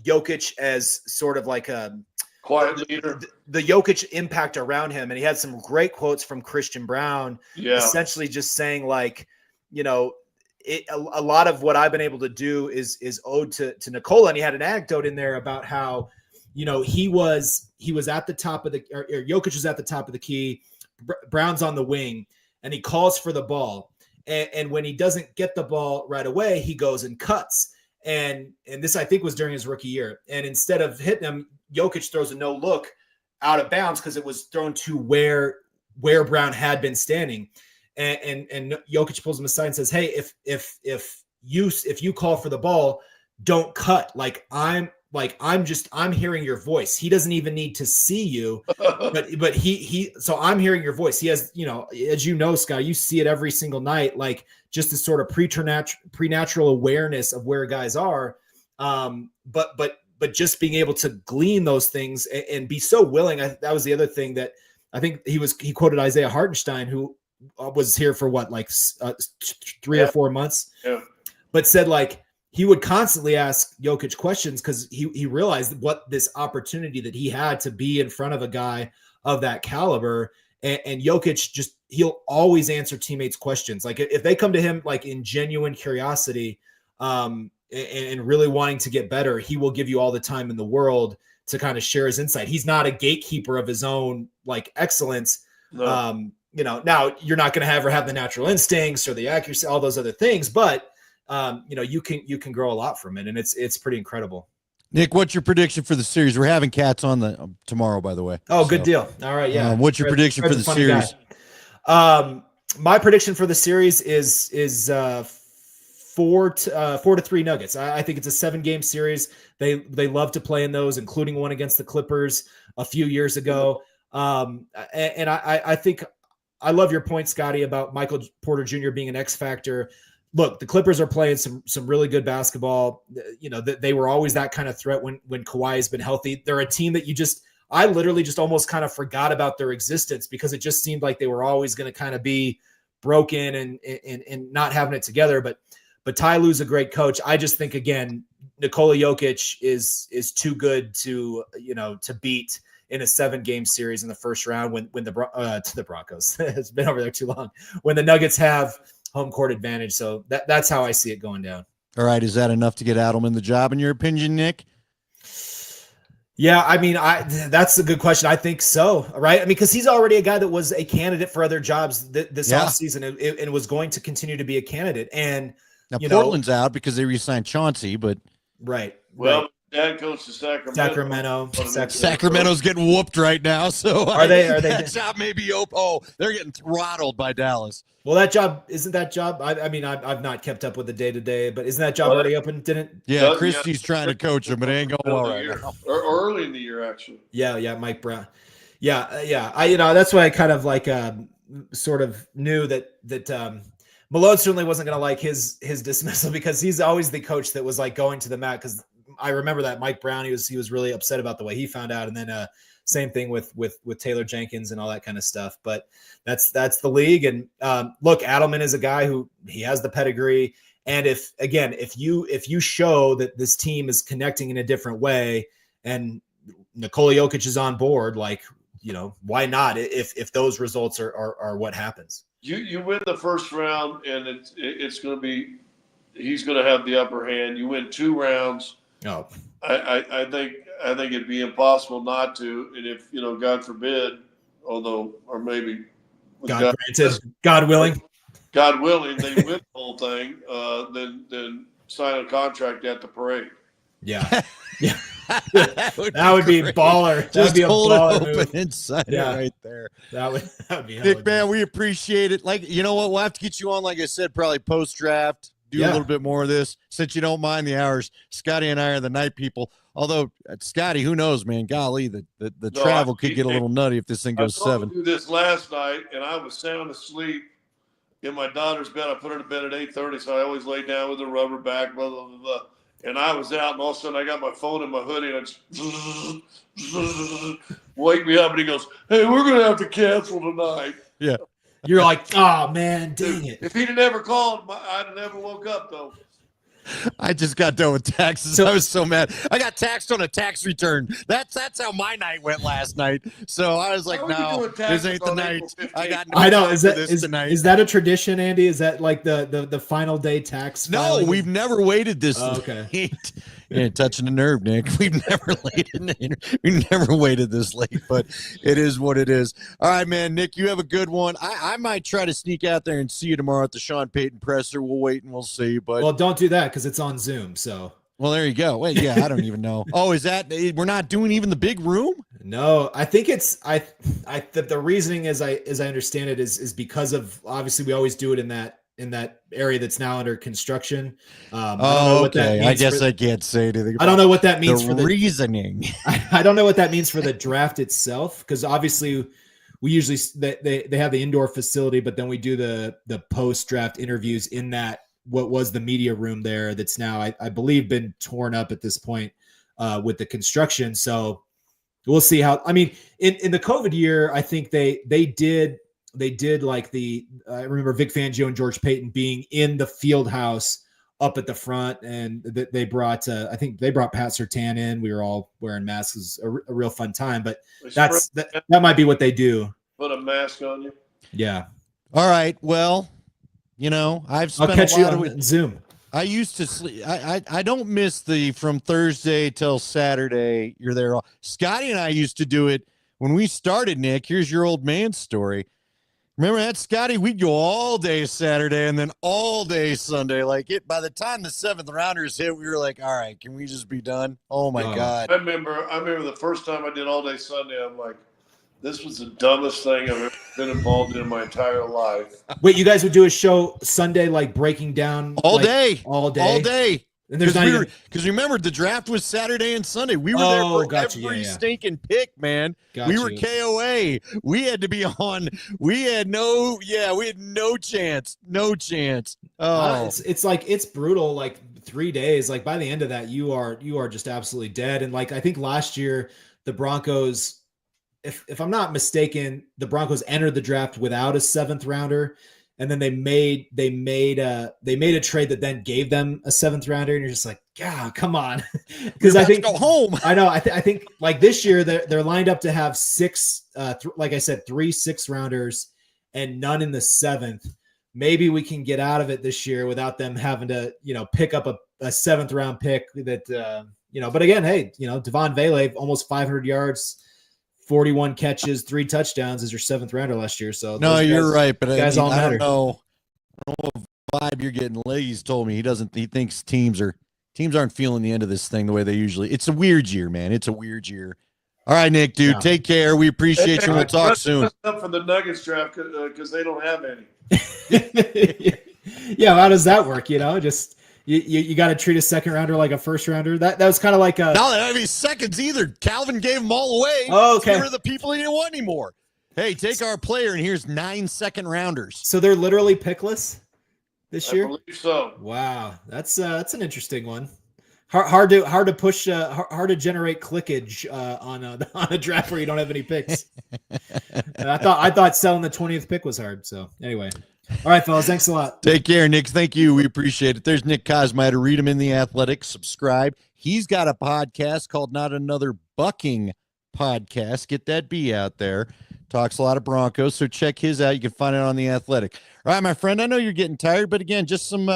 Speaker 2: Jokic as sort of a
Speaker 3: quiet leader,
Speaker 2: the Jokic impact around him. And he had some great quotes from Christian Brown, essentially just saying a lot of what I've been able to do is owed to Nikola. And he had an anecdote in there about how, he was at the top of or Jokic was at the top of the key, Brown's on the wing, and he calls for the ball. And when he doesn't get the ball right away, he goes and cuts. And this, I think, was during his rookie year. And instead of hitting him, Jokic throws a no look out of bounds because it was thrown to where Brown had been standing. And Jokic pulls him aside and says, "Hey, if you call for the ball, don't cut. like I'm hearing your voice. He doesn't even need to see you, but so I'm hearing your voice. He has, as you know, Scott, you see it every single night, like just this sort of preternatural awareness of where guys are. But just being able to glean those things and be so willing. That was the other thing that I think he quoted Isaiah Hartenstein, who was here for 3 or 4 months, but said like he would constantly ask Jokic questions because he realized what this opportunity that he had to be in front of a guy of that caliber. And Jokic he'll always answer teammates' questions. Like if they come to him like in genuine curiosity, and really wanting to get better, he will give you all the time in the world to kind of share his insight. He's not a gatekeeper of his own like excellence. No. Now you're not going to ever have the natural instincts or the accuracy, all those other things, but you can grow a lot from it, and it's pretty incredible.
Speaker 1: Nick, what's your prediction for the series? We're having Cats on tomorrow, by the way.
Speaker 2: Oh, good deal. All right, yeah.
Speaker 1: What's your prediction for the series?
Speaker 2: My prediction for the series is 4-3 Nuggets. I think it's a 7-game series. They love to play in those, including one against the Clippers a few years ago. And I think I love your point, Scotty, about Michael Porter Jr. being an X factor. Look, the Clippers are playing some really good basketball. They were always that kind of threat when Kawhi has been healthy. They're a team that I literally just almost kind of forgot about their existence because it just seemed like they were always going to kind of be broken and not having it together. But Ty Lue's a great coach. I just think, again, Nikola Jokic is too good to beat in a 7-game series in the first round when to the Broncos. It's been over there too long. When the Nuggets have home court advantage. So that's how I see it going down.
Speaker 1: All right. Is that enough to get Adelman the job in your opinion, Nick?
Speaker 2: Yeah, I mean, that's a good question. I think so, right? I mean, because he's already a guy that was a candidate for other jobs this offseason and was going to continue to be a candidate. And
Speaker 1: now Portland's out because they re-signed Chauncey, but
Speaker 2: right.
Speaker 3: Well, Dad goes to Sacramento.
Speaker 1: Sacramento's getting whooped right now. So
Speaker 2: are they?
Speaker 1: That job may be open. Oh, they're getting throttled by Dallas.
Speaker 2: Well, isn't that job? I mean, I've not kept up with the day to day, but isn't that job already open?
Speaker 1: Yeah, Christie's trying to coach him, but it ain't going well right now.
Speaker 3: Or early in the year, actually.
Speaker 2: Yeah, Mike Brown. Yeah. That's why I kind of like sort of knew that Malone certainly wasn't going to like his dismissal because he's always the coach that was like going to the mat. Because I remember that Mike Brown, he was really upset about the way he found out, and then same thing with Taylor Jenkins and all that kind of stuff. But that's the league. And look, Adelman is a guy who he has the pedigree. And if you show that this team is connecting in a different way, and Nikola Jokic is on board, like why not? If those results are what happens.
Speaker 3: You win the first round, and it's going to be he's going to have the upper hand. You win 2 rounds.
Speaker 2: Oh,
Speaker 3: I think it'd be impossible not to. And if God forbid, or maybe
Speaker 2: God willing,
Speaker 3: they win the whole thing. Then sign a contract at the parade.
Speaker 2: Yeah. that would be baller.
Speaker 1: Just
Speaker 2: be a
Speaker 1: hold
Speaker 2: baller
Speaker 1: it open
Speaker 2: move.
Speaker 1: and sign it right there.
Speaker 2: That would be
Speaker 1: Nick, man, we appreciate it. Like, you know what? We'll have to get you on, like I said, probably post-draft, do a little bit more of this. Since you don't mind the hours, Scotty and I are the night people. Although, Scotty, who knows, man? Golly, the travel could get a little nutty if this thing goes 7.
Speaker 3: I did this last night, and I was sound asleep in my daughter's bed. I put her to bed at 8:30, so I always lay down with a rubber back, blah, blah, blah, blah. And I was out, and all of a sudden I got my phone in my hoodie, and it's wake me up, and he goes, "Hey, we're going to have to cancel tonight."
Speaker 1: Yeah.
Speaker 2: You're like, oh, man, dang it.
Speaker 3: If he'd have never called, I'd have never woke up, though.
Speaker 1: I just got done with taxes. I was so mad. I got taxed on a tax return. That's how my night went last night. So I was like, no, this ain't the night.
Speaker 2: I know. Is that a tradition, Andy? Is that like the final day tax?
Speaker 1: No, we've never waited this
Speaker 2: okay.
Speaker 1: late. You're touching a nerve, Nick. We've never waited this late, but it is what it is. All right, man. Nick, you have a good one. I might try to sneak out there and see you tomorrow at the Sean Payton presser. We'll wait and we'll see. But
Speaker 2: well, don't do that because it's on Zoom. So
Speaker 1: well, there you go. Wait, yeah, I don't even know. Oh, is that we're not doing even the big room?
Speaker 2: No, I think it's the reasoning as I understand it is because of obviously we always do it in that area that's now under construction. I don't know what that means.
Speaker 1: I guess I can't say anything.
Speaker 2: I don't know what that means for
Speaker 1: the reasoning.
Speaker 2: I don't know what that means for the draft itself, because obviously we usually they have the indoor facility, but then we do the post draft interviews in that what was the media room there that's now I believe been torn up at this point with the construction. So we'll see how. I mean, in the COVID year, I think they did like I remember Vic Fangio and George Payton being in the field house up at the front, and they brought I think they brought Pat Surtain in. We were all wearing masks. It was a real fun time, but that might be what they do.
Speaker 3: Put a mask on you.
Speaker 2: Yeah.
Speaker 1: All right. Well, I'll
Speaker 2: catch you on Zoom.
Speaker 1: I used to sleep. I don't miss the from Thursday till Saturday. You're there. Scotty and I used to do it when we started, Nick. Here's your old man story. Remember that, Scotty? We'd go all day Saturday and then all day Sunday. By the time the 7th rounders hit, we were like, all right, can we just be done? Oh my God.
Speaker 3: I remember the first time I did all day Sunday, I'm like, this was the dumbest thing I've ever been involved in my entire life.
Speaker 2: Wait, you guys would do a show Sunday, breaking down
Speaker 1: all day.
Speaker 2: And there's not
Speaker 1: because remember the draft was Saturday and Sunday. We were there for every stinking pick, man. We were KOA. We had to be on. We had no chance. No chance. Oh,
Speaker 2: it's brutal. 3 days. By the end of that, you are just absolutely dead. And I think last year the Broncos, if I'm not mistaken, the Broncos entered the draft without a 7th rounder. And then they made a trade that then gave them a 7th rounder, and you're just like, God, come on, because I think
Speaker 1: go home.
Speaker 2: I know. I think this year they're lined up to have 6, like I said, 3 6 rounders and none in the 7th. Maybe we can get out of it this year without them having to pick up a 7th round pick that But again, hey, Devon Vele almost 500 yards. 41 catches, 3 touchdowns as your 7th rounder last year. So
Speaker 1: no, you're right, but
Speaker 2: guys all matter.
Speaker 1: I don't know what vibe you're getting. Leggy's told me he thinks teams aren't feeling the end of this thing the way they usually. It's a weird year, man. It's a weird year. All right, Nick, dude, take care. We appreciate you. We'll talk soon.
Speaker 3: Up for the Nuggets draft because they don't have any.
Speaker 2: Yeah, how does that work? Just. You got to treat a 2nd rounder like a 1st rounder. That was kind of like a.
Speaker 1: No, I mean seconds either. Calvin gave them all away.
Speaker 2: Oh, okay.
Speaker 1: We were the people he didn't want anymore. Hey, take our player, and here's 9 2nd rounders.
Speaker 2: So they're literally pickless this year.
Speaker 3: I believe so.
Speaker 2: Wow, that's an interesting one. Hard to push. Hard to generate clickage on a draft where you don't have any picks. I thought selling the 20th pick was hard. So anyway. All right, fellas. Thanks a lot.
Speaker 1: Take care, Nick. Thank you. We appreciate it. There's Nick Kosmider. Read him in The Athletic. Subscribe. He's got a podcast called Not Another Bucking Podcast. Get that B out there. Talks a lot of Broncos, so check his out. You can find it on The Athletic. All right, my friend, I know you're getting tired, but again, just some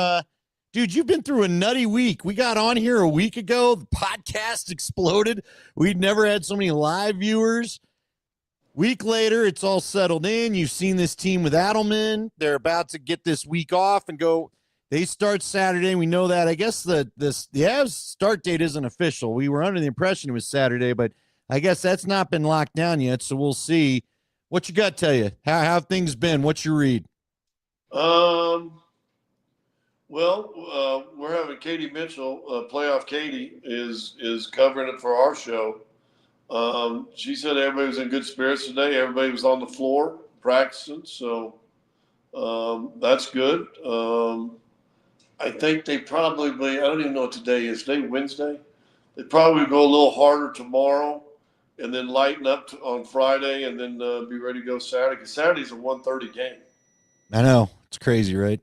Speaker 1: dude, you've been through a nutty week. We got on here a week ago. The podcast exploded. We'd never had so many live viewers. Week later, it's all settled in. You've seen this team with Adelman. They're about to get this week off and go. They start Saturday. We know that. I guess the Avs start date isn't official. We were under the impression it was Saturday, but I guess that's not been locked down yet. So we'll see. What you got to tell you? How have things been? What's your read?
Speaker 3: Well, we're having Katie Mitchell, playoff Katie, is covering it for our show. She said everybody was in good spirits today. Everybody was on the floor practicing, so that's good. I think they probably, I don't even know what today is. Today, Wednesday. They probably go a little harder tomorrow and then lighten up on Friday and then be ready to go Saturday. Because Saturday's a 1:30 game.
Speaker 1: I know. It's crazy, right?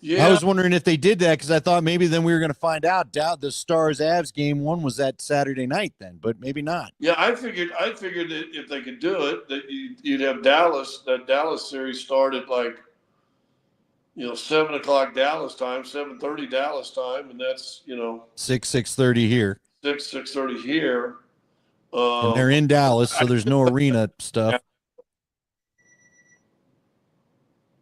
Speaker 3: Yeah.
Speaker 1: I was wondering if they did that because I thought maybe then we were going to find out. Doubt the Stars-Avs game 1 was that Saturday night then, but maybe not.
Speaker 3: Yeah, I figured that if they could do it, that you'd have Dallas. That Dallas series started 7 o'clock Dallas time, 7:30 Dallas time, and that's
Speaker 1: 6:30 here.
Speaker 3: 6:30 here.
Speaker 1: And they're in Dallas, so there's no arena stuff.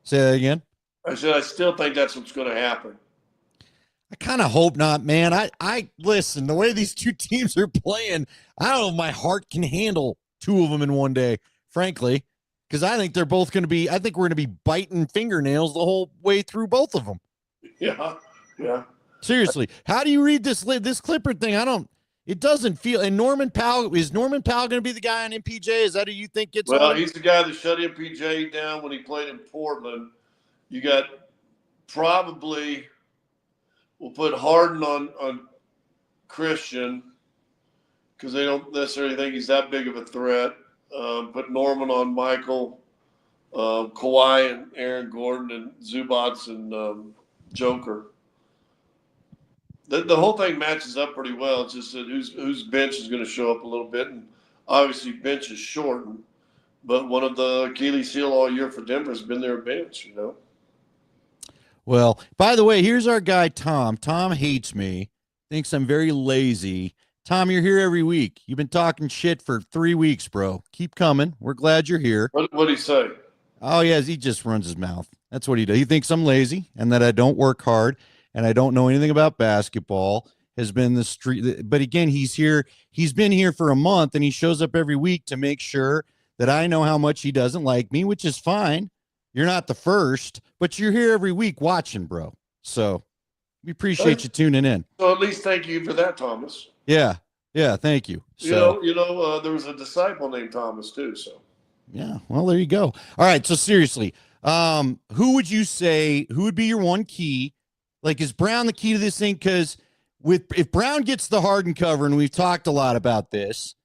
Speaker 1: Say that again.
Speaker 3: I said I still think that's what's going to happen.
Speaker 1: I kind of hope not, man. I listen, the way these two teams are playing, I don't know if my heart can handle 2 of them in one day, frankly. because I think they're both going to be. I think we're going to be biting fingernails the whole way through both of them.
Speaker 3: Yeah.
Speaker 1: Seriously, how do you read this Clipper thing? It doesn't feel. And Norman Powell, is Norman Powell going to be the guy on MPJ? Is that who you think gets on?
Speaker 3: Well, he's the guy that shut MPJ down when he played in Portland. You got probably, we'll put Harden on Christian because they don't necessarily think he's that big of a threat. Put Norman on Michael, Kawhi and Aaron Gordon, and Zubats and Joker. The whole thing matches up pretty well. It's just that whose bench is going to show up a little bit, and obviously bench is shortened. But one of the Achilles heel all year for Denver has been their bench, you know.
Speaker 1: Well, by the way, here's our guy Tom. Tom hates me, thinks I'm very lazy. Tom, you're here every week. You've been talking shit for 3 weeks, bro. Keep coming. We're glad you're here.
Speaker 3: What'd he say?
Speaker 1: Oh, yes, he just runs his mouth. That's what he does. He thinks I'm lazy and that I don't work hard and I don't know anything about basketball. Has been the street. But again, he's here. He's been here for a month and he shows up every week to make sure that I know how much he doesn't like me, which is fine. You're not the first, but you're here every week watching, bro. So we appreciate you tuning in.
Speaker 3: So at least thank you for that, Thomas.
Speaker 1: Yeah. Thank you. So,
Speaker 3: there was a disciple named Thomas too. So
Speaker 1: yeah, well, there you go. All right. So seriously, who would you say, who would be your one key? Like, is Brown the key to this thing? Because if Brown gets the Harden cover, and we've talked a lot about this,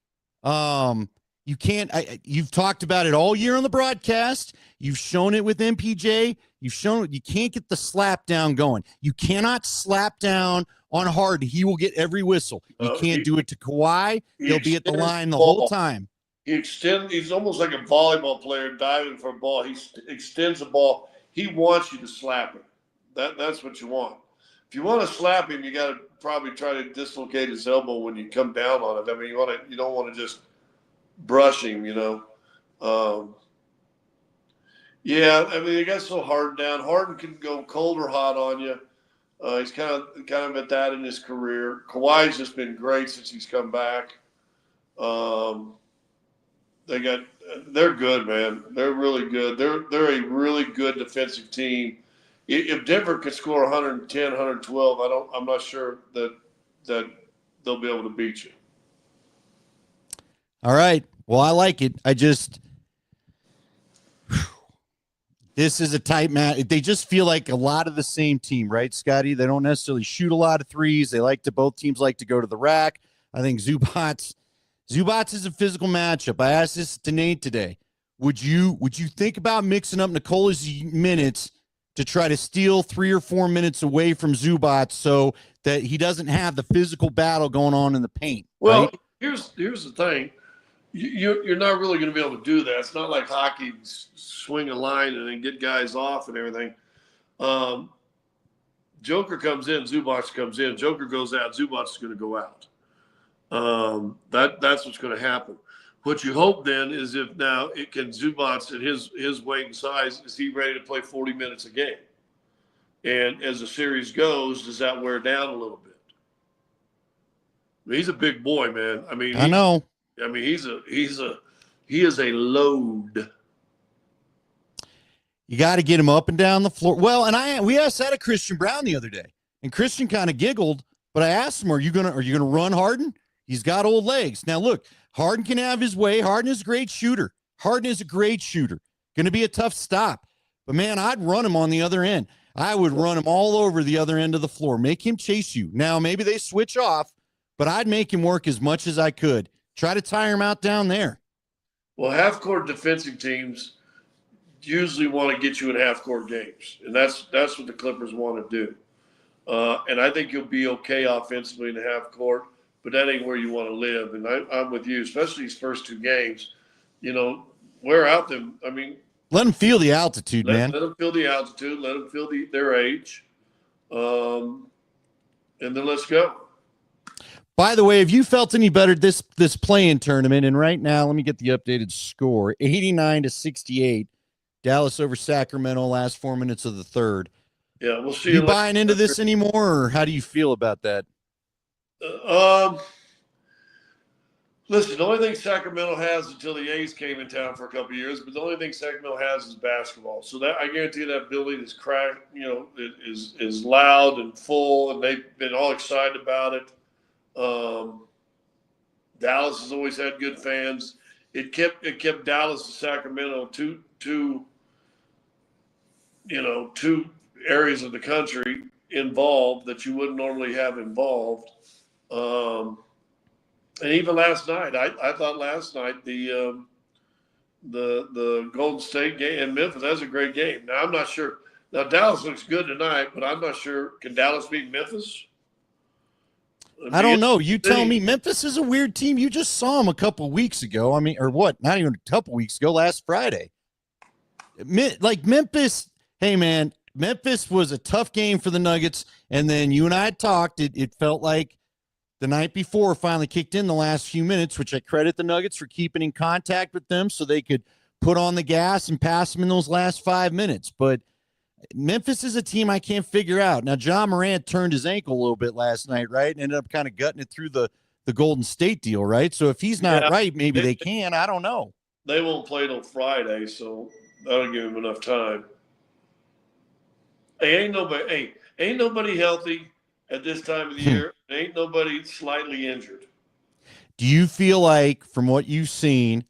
Speaker 1: you can't. You've talked about it all year on the broadcast. You've shown it with MPJ. You've shown it. You can't get the slap down going. You cannot slap down on Harden. He will get every whistle. You can't do it to Kawhi. He'll be at the line the whole time.
Speaker 3: He's almost like a volleyball player diving for a ball. He extends the ball. He wants you to slap him. That's what you want. If you want to slap him, you got to probably try to dislocate his elbow when you come down on it. I mean, you don't want to just brush him, you know. Yeah, I mean, it got so hard down. Harden can go cold or hot on you. He's kind of at that in his career. Kawhi's just been great since he's come back. They're good, man. They're really good. They're a really good defensive team. If Denver could score 110, 112, I'm not sure that they'll be able to beat you.
Speaker 1: All right. Well, I like it. This is a tight match. They just feel like a lot of the same team, right, Scotty? They don't necessarily shoot a lot of threes. Both teams like to go to the rack. I think Zubats is a physical matchup. I asked this to Nate today. Would you think about mixing up Nikola's minutes to try to steal 3 or 4 minutes away from Zubats so that he doesn't have the physical battle going on in the paint?
Speaker 3: Well,
Speaker 1: right?
Speaker 3: here's the thing. You're not really going to be able to do that. It's not like hockey, swing a line and then get guys off and everything. Joker comes in, Zubats comes in. Joker goes out, Zubats is going to go out. That's what's going to happen. What you hope then is if now it can Zubats at his weight and size, is he ready to play 40 minutes a game? And as the series goes, does that wear down a little bit? I mean, he's a big boy, man. I mean,
Speaker 1: I know.
Speaker 3: I mean, he is a load.
Speaker 1: You got to get him up and down the floor. Well, and we asked that of Christian Brown the other day, and Christian kind of giggled. But I asked him, "Are you gonna run Harden? He's got old legs." Now look, Harden can have his way. Harden is a great shooter. Going to be a tough stop. But man, I'd run him on the other end. I would run him all over the other end of the floor. Make him chase you. Now maybe they switch off, but I'd make him work as much as I could. Try to tire him out down there.
Speaker 3: Well, half-court defensive teams usually want to get you in half-court games, and that's what the Clippers want to do. And I think you'll be okay offensively in the half-court, but that ain't where you want to live. And I'm with you, especially these first 2 games. You know, wear out them. I mean,
Speaker 1: let them feel the altitude, man.
Speaker 3: Let them feel the altitude. Let them feel their age. And then let's go.
Speaker 1: By the way, have you felt any better this play-in tournament? And right now, let me get the updated score: 89-68. Dallas over Sacramento. Last 4 minutes of the third.
Speaker 3: Yeah, we'll see.
Speaker 1: You buying into this anymore, or how do you feel about that?
Speaker 3: Listen, the only thing Sacramento has until the A's came in town for a couple of years, but the only thing Sacramento has is basketball. So that I guarantee that building is cracked, is loud and full, and they've been all excited about it. Dallas has always had good fans. It kept Dallas and Sacramento two areas of the country involved that you wouldn't normally have involved. And even last night, I thought last night the Golden State game in Memphis, that's a great game. Now I'm not sure. Now Dallas looks good tonight, but I'm not sure. Can Dallas beat Memphis?
Speaker 1: I don't know. You tell me. Memphis is a weird team. You just saw them a couple weeks ago. I mean, or what? Not even a couple weeks ago. Last Friday. Like Memphis. Hey man, Memphis was a tough game for the Nuggets, and then you and I had talked. It felt like the night before finally kicked in the last few minutes, which I credit the Nuggets for keeping in contact with them so they could put on the gas and pass them in those last 5 minutes. But Memphis is a team I can't figure out. Now, John Morant turned his ankle a little bit last night, right? And ended up kind of gutting it through the Golden State deal, right? So if he's not right, maybe they can. I don't know.
Speaker 3: They won't play till Friday, so that'll give him enough time. Hey, ain't nobody healthy at this time of the year. Ain't nobody slightly injured.
Speaker 1: Do you feel like, from what you've seen,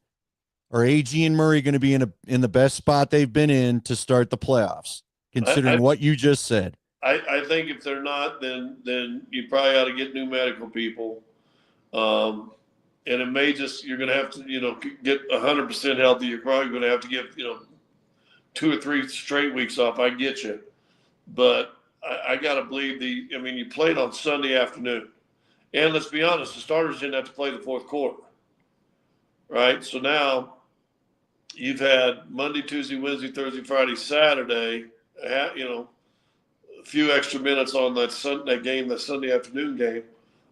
Speaker 1: are AG and Murray going to be in the best spot they've been in to start the playoffs, considering what you just said?
Speaker 3: I think if they're not, then you probably ought to get new medical people. And it may just, you're going to have to, get 100% healthy. You're probably going to have to give, 2 or 3 straight weeks off. I get you. But I got to believe you played on Sunday afternoon. And let's be honest, the starters didn't have to play the fourth quarter. Right? So now you've had Monday, Tuesday, Wednesday, Thursday, Friday, Saturday, a few extra minutes on that Sunday afternoon game.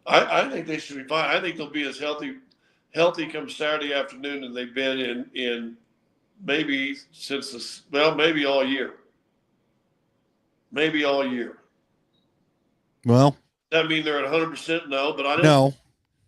Speaker 3: I think they should be fine. I think they'll be as healthy come Saturday afternoon as they've been in maybe maybe all year. Maybe all year.
Speaker 1: Well,
Speaker 3: does that mean they're at 100%? No, but I don't.
Speaker 1: No.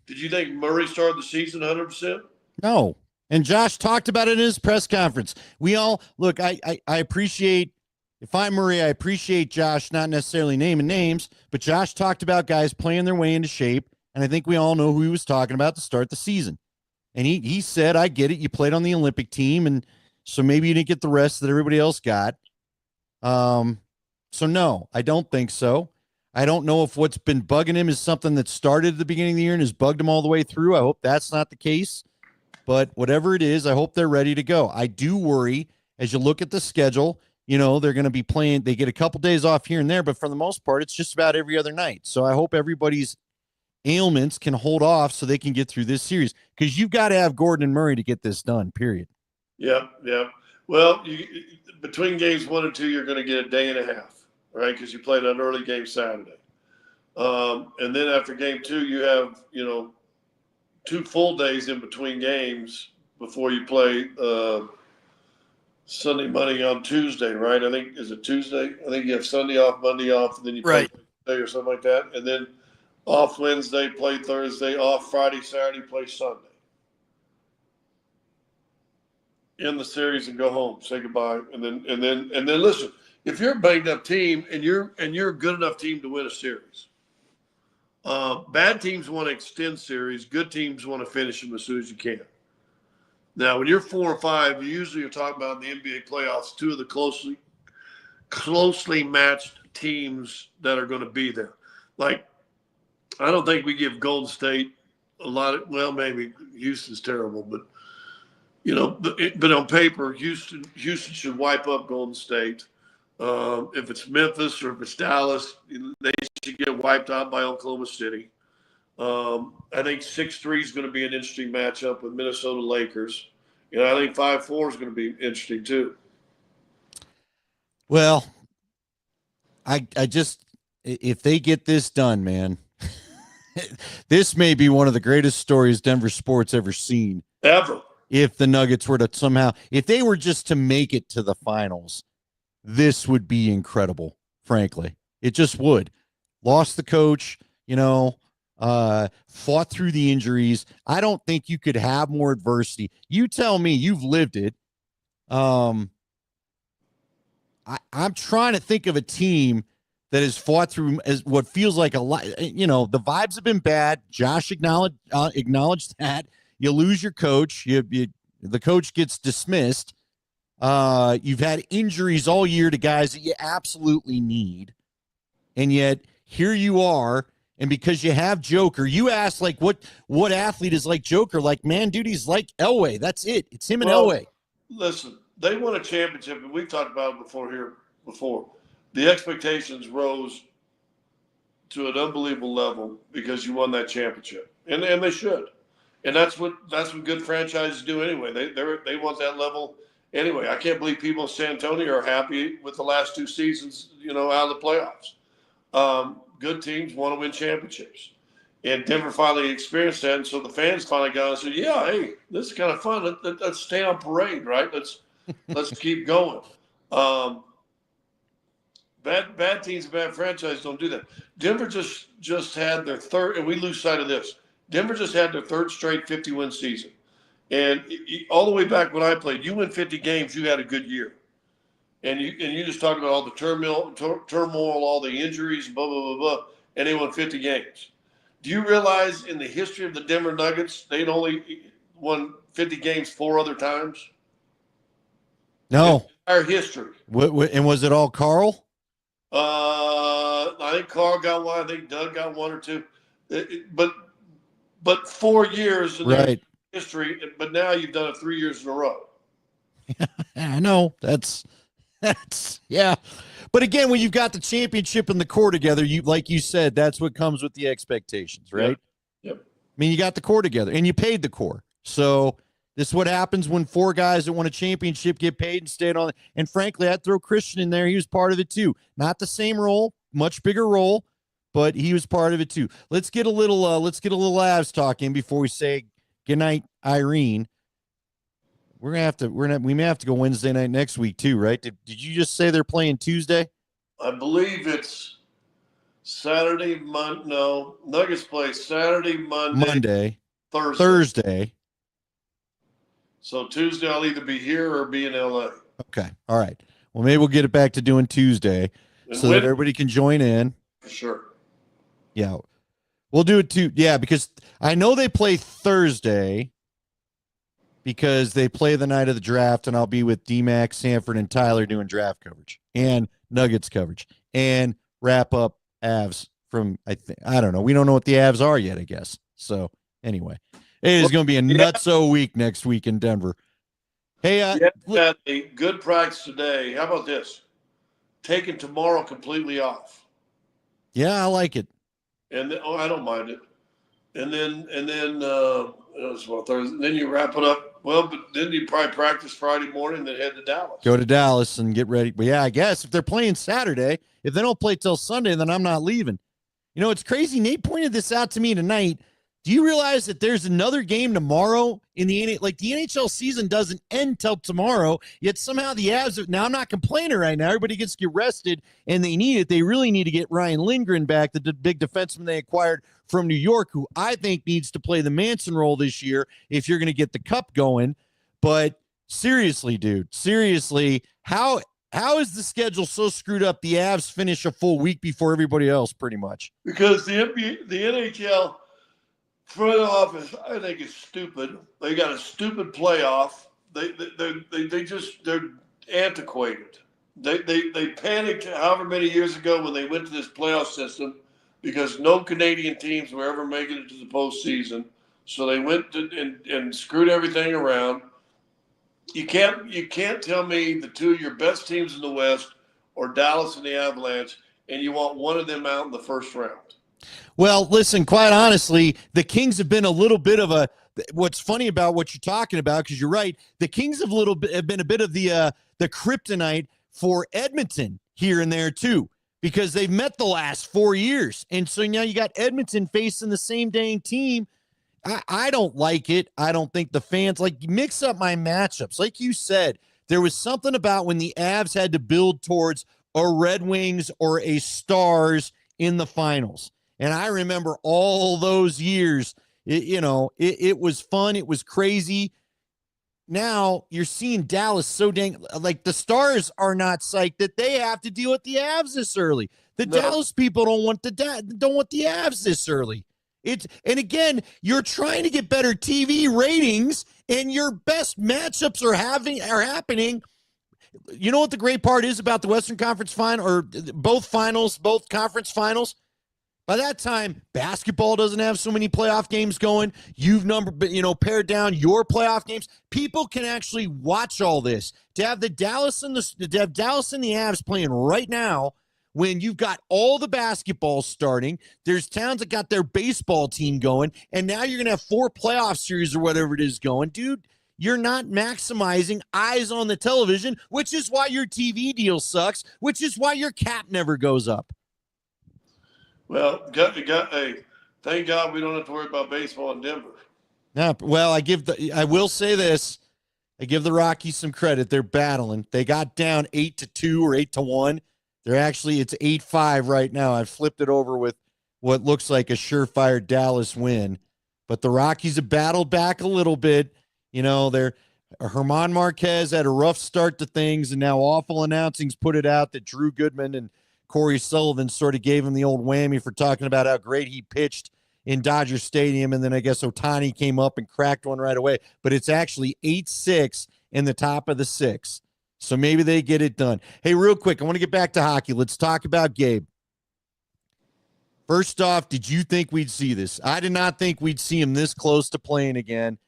Speaker 3: Did you think Murray started the season 100%?
Speaker 1: No. And Josh talked about it in his press conference. We all look. I appreciate. If I'm Murray, I appreciate Josh not necessarily naming names, but Josh talked about guys playing their way into shape, and I think we all know who he was talking about to start the season. And he said, "I get it. You played on the Olympic team, and so maybe you didn't get the rest that everybody else got." So no, I don't think so. I don't know if what's been bugging him is something that started at the beginning of the year and has bugged him all the way through. I hope that's not the case. But whatever it is, I hope they're ready to go. I do worry as you look at the schedule, they're going to be playing. They get a couple days off here and there, but for the most part, it's just about every other night. So I hope everybody's ailments can hold off so they can get through this series, because you've got to have Gordon and Murray to get this done, period.
Speaker 3: Yeah. Well, between games 1 and 2, you're going to get a day and a half. Right, because you played an early game Saturday, and then after game 2, you have 2 full days in between games before you play Sunday, Monday on Tuesday. Right? I think is it Tuesday? I think you have Sunday off, Monday off, and then you play Tuesday or something like that, and then off Wednesday, play Thursday, off Friday, Saturday, play Sunday. End the series and go home, say goodbye, and then listen. If you're a banged up team and you're a good enough team to win a series, bad teams want to extend series. Good teams want to finish them as soon as you can. Now, when you're 4 or 5, you usually are talking about in the NBA playoffs, 2 of the closely matched teams that are going to be there. Like, I don't think we give Golden State a lot of. Well, maybe Houston's terrible, but but on paper, Houston should wipe up Golden State. If it's Memphis or if it's Dallas, they should get wiped out by Oklahoma City. I think 6-3 is going to be an interesting matchup with Minnesota Lakers. I think 5-4 is going to be interesting too.
Speaker 1: Well, I just, if they get this done, man, this may be one of the greatest stories Denver sports ever seen.
Speaker 3: Ever.
Speaker 1: If the Nuggets were to somehow, if they were just to make it to the finals, this would be incredible, frankly. It just would. Lost the coach, fought through the injuries. I don't think you could have more adversity. You tell me, you've lived it. I'm trying to think of a team that has fought through as what feels like a lot. You know, the vibes have been bad. Josh acknowledged that. You lose your coach. The coach gets dismissed. You've had injuries all year to guys that you absolutely need. And yet here you are. And because you have Joker, you asked like what athlete is like Joker? Like, man, dude, he's like Elway. That's it. It's him and Elway.
Speaker 3: Listen, they won a championship, and we've talked about it before. The expectations rose to an unbelievable level because you won that championship, and they should, and that's what good franchises do anyway. They want that level anyway. I can't believe people in San Antonio are happy with the last 2 seasons, out of the playoffs. Good teams want to win championships, and Denver finally experienced that, and so the fans finally got and said, "Yeah, hey, this is kind of fun. Let's stay on parade, right? Let's keep going." Bad teams, bad franchises don't do that. Denver just had their third, and we lose sight of this. Denver just had their 3rd straight 50-win season. And all the way back when I played, you win 50 games, you had a good year. And you just talked about all the turmoil, all the injuries, blah, blah, blah, blah, and they won 50 games. Do you realize in the history of the Denver Nuggets, they'd only won 50 games 4 other times?
Speaker 1: No.
Speaker 3: Our history.
Speaker 1: And was it all Carl?
Speaker 3: I think Carl got one. I think Doug got 1 or 2. But 4 years in
Speaker 1: right.
Speaker 3: history. But now you've done it 3 years in a row.
Speaker 1: I know that's yeah. But again, when you've got the championship and the core together, like you said, that's what comes with the expectations, right?
Speaker 3: Yep.
Speaker 1: I mean, you got the core together and you paid the core. So this is what happens when 4 guys that won a championship get paid and stayed on. And frankly, I'd throw Christian in there. He was part of it too. Not the same role, much bigger role, but he was part of it too. Let's get a little Avs talk in before we say goodnight, Irene. We may have to go Wednesday night next week too, right? Did you just say they're playing Tuesday?
Speaker 3: I believe it's Saturday, no, Nuggets play Saturday,
Speaker 1: Monday,
Speaker 3: Thursday. So Tuesday I'll either be here or be in LA.
Speaker 1: Okay. All right. Well, maybe we'll get it back to doing Tuesday so that everybody can join in.
Speaker 3: For sure.
Speaker 1: Yeah. We'll do it too. Yeah, because I know they play Thursday because they play the night of the draft, and I'll be with D-Mac, Sanford, and Tyler doing draft coverage and Nuggets coverage and wrap up Avs from, I don't know. We don't know what the Avs are yet, I guess. So anyway, it is going to be a nutso week next week in Denver. Hey,
Speaker 3: had a good practice today. How about this? Taking tomorrow completely off.
Speaker 1: Yeah, I like it.
Speaker 3: And I don't mind it. And then Thursday. Then you wrap it up. Well, but then you probably practice Friday morning, then head to Dallas.
Speaker 1: Go to Dallas and get ready. But yeah, I guess if they're playing Saturday, if they don't play till Sunday, then I'm not leaving. You know, it's crazy. Nate pointed this out to me tonight. Do you realize that there's another game tomorrow in the NHL? Like, the NHL season doesn't end till tomorrow, yet somehow the Avs, now I'm not complaining right now. Everybody gets to get rested, and they need it. They really need to get Ryan Lindgren back, the big defenseman they acquired from New York, who I think needs to play the Manson role this year if you're going to get the cup going. But seriously, dude, how is the schedule so screwed up the Avs finish a full week before everybody else pretty much?
Speaker 3: Because the NHL front office, I think, is stupid. They got a stupid playoff. They're antiquated. They panicked however many years ago when they went to this playoff system because no Canadian teams were ever making it to the postseason. So they went and screwed everything around. You can't tell me the 2 of your best teams in the West or Dallas and the Avalanche, and you want one of them out in the first round.
Speaker 1: Well, listen, quite honestly, the Kings have been a little bit of a – what's funny about what you're talking about, because you're right, the Kings have been a bit of the kryptonite for Edmonton here and there too, because they've met the last 4 years. And so now you got Edmonton facing the same dang team. I don't like it. I don't think the fans – like, mix up my matchups. Like you said, there was something about when the Avs had to build towards a Red Wings or a Stars in the finals. And I remember all those years. It was fun. It was crazy. Now you're seeing Dallas so dang like the Stars are not psyched that they have to deal with the Avs this early. The
Speaker 3: No.
Speaker 1: Dallas people don't want the Avs this early. And again, you're trying to get better TV ratings, and your best matchups are happening. You know what the great part is about the Western Conference final, or both conference finals? By that time, basketball doesn't have so many playoff games going. You've pared down your playoff games. People can actually watch all this. To have Dallas and the Avs playing right now, when you've got all the basketball starting, there's towns that got their baseball team going, and now you're gonna have 4 playoff series or whatever it is going, dude. You're not maximizing eyes on the television, which is why your TV deal sucks, which is why your cap never goes up.
Speaker 3: Well, hey, thank God we don't have to worry about baseball in Denver.
Speaker 1: No, well, I will say this. I give the Rockies some credit. They're battling. They got down 8-2 or 8-1. It's 8-5 right now. I've flipped it over with what looks like a surefire Dallas win. But the Rockies have battled back a little bit. Herman Marquez had a rough start to things, and now awful announcing's put it out that Drew Goodman and Corey Sullivan sort of gave him the old whammy for talking about how great he pitched in Dodger Stadium, and then I guess Ohtani came up and cracked one right away. But it's actually 8-6 in the top of the 6. So maybe they get it done. Hey, real quick, I want to get back to hockey. Let's talk about Gabe. First off, did you think we'd see this? I did not think we'd see him this close to playing again.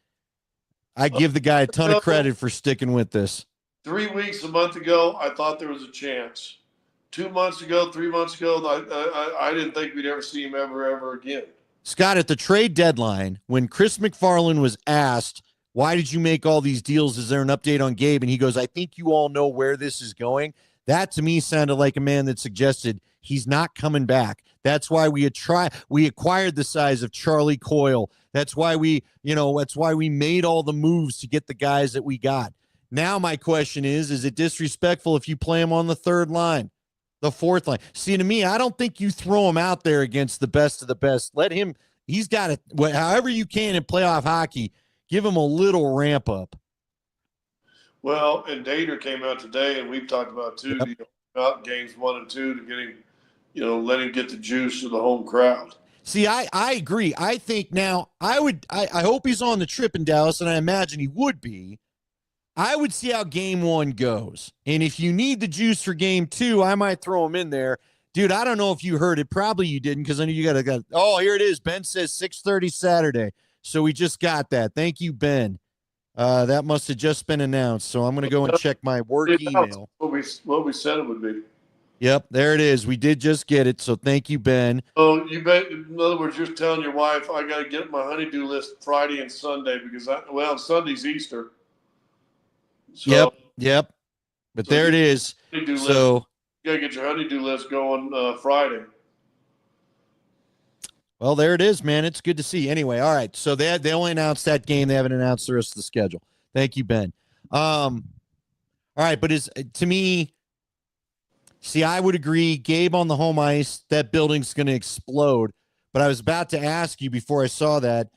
Speaker 1: I give the guy a ton of credit for sticking with this.
Speaker 3: 3 weeks, a month ago, I thought there was a chance. 2 months ago, 3 months ago, I didn't think we'd ever see him ever again.
Speaker 1: Scott, at the trade deadline, when Chris McFarland was asked, why did you make all these deals? Is there an update on Gabe? And he goes, I think you all know where this is going. That to me sounded like a man that suggested he's not coming back. That's why we acquired the size of Charlie Coyle. That's why we made all the moves to get the guys that we got. Now my question is it disrespectful if you play him on the third line? The fourth line. See, to me, I don't think you throw him out there against the best of the best. He's got it. However you can in playoff hockey, give him a little ramp up.
Speaker 3: Well, and Dater came out today, and we've talked about too, about games 1 and 2 to get him, let him get the juice of the home crowd.
Speaker 1: See, I agree. I think now I hope he's on the trip in Dallas, and I imagine he would be. I would see how game 1 goes. And if you need the juice for game 2, I might throw him in there. Dude, I don't know if you heard it. Probably you didn't, because I know you got. Oh, here it is. Ben says 6:30 Saturday. So we just got that. Thank you, Ben. That must have just been announced. So I'm going to go and check my work email.
Speaker 3: What we said it would be.
Speaker 1: Yep, there it is. We did just get it. So thank you, Ben.
Speaker 3: Oh, you bet. In other words, you're telling your wife, I got to get my honeydew list Friday and Sunday because Sunday's Easter. So,
Speaker 1: Yep. But there it is. So
Speaker 3: you got to get your honeydew list going Friday.
Speaker 1: Well, there it is, man. It's good to see. Anyway, all right. So they only announced that game. They haven't announced the rest of the schedule. Thank you, Ben. All right, but to me, see, I would agree. Gabe on the home ice, that building's going to explode. But I was about to ask you before I saw that,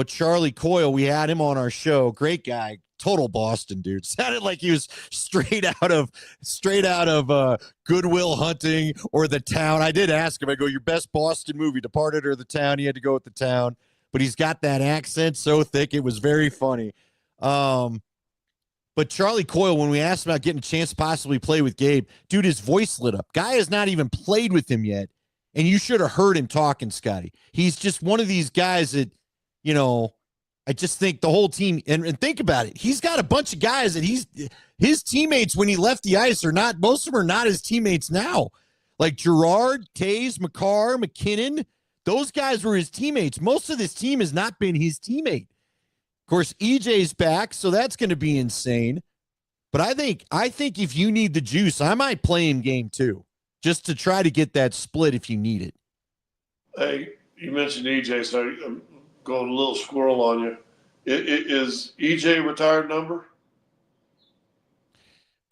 Speaker 1: Charlie Coyle, we had him on our show. Great guy. Total Boston dude. Sounded like he was straight out of Good Will Hunting or The Town. I did ask him, I go, your best Boston movie, Departed or The Town? He had to go with The Town, but he's got that accent so thick. It was very funny. But Charlie Coyle, when we asked about getting a chance to possibly play with Gabe, dude, his voice lit up. Guy has not even played with him yet. And you should have heard him talking, Scotty. He's just one of these guys that, I just think the whole team, and think about it, he's got a bunch of guys that his teammates when he left the ice are not, most of them are not his teammates now. Like Gerard, Taze, McCarr, McKinnon, those guys were his teammates. Most of this team has not been his teammate. Of course, EJ's back, so that's going to be insane. But I think if you need the juice, I might play in game 2 just to try to get that split if you need it.
Speaker 3: Hey, you mentioned EJ, so I'm going a little squirrel on you. Is EJ a retired number?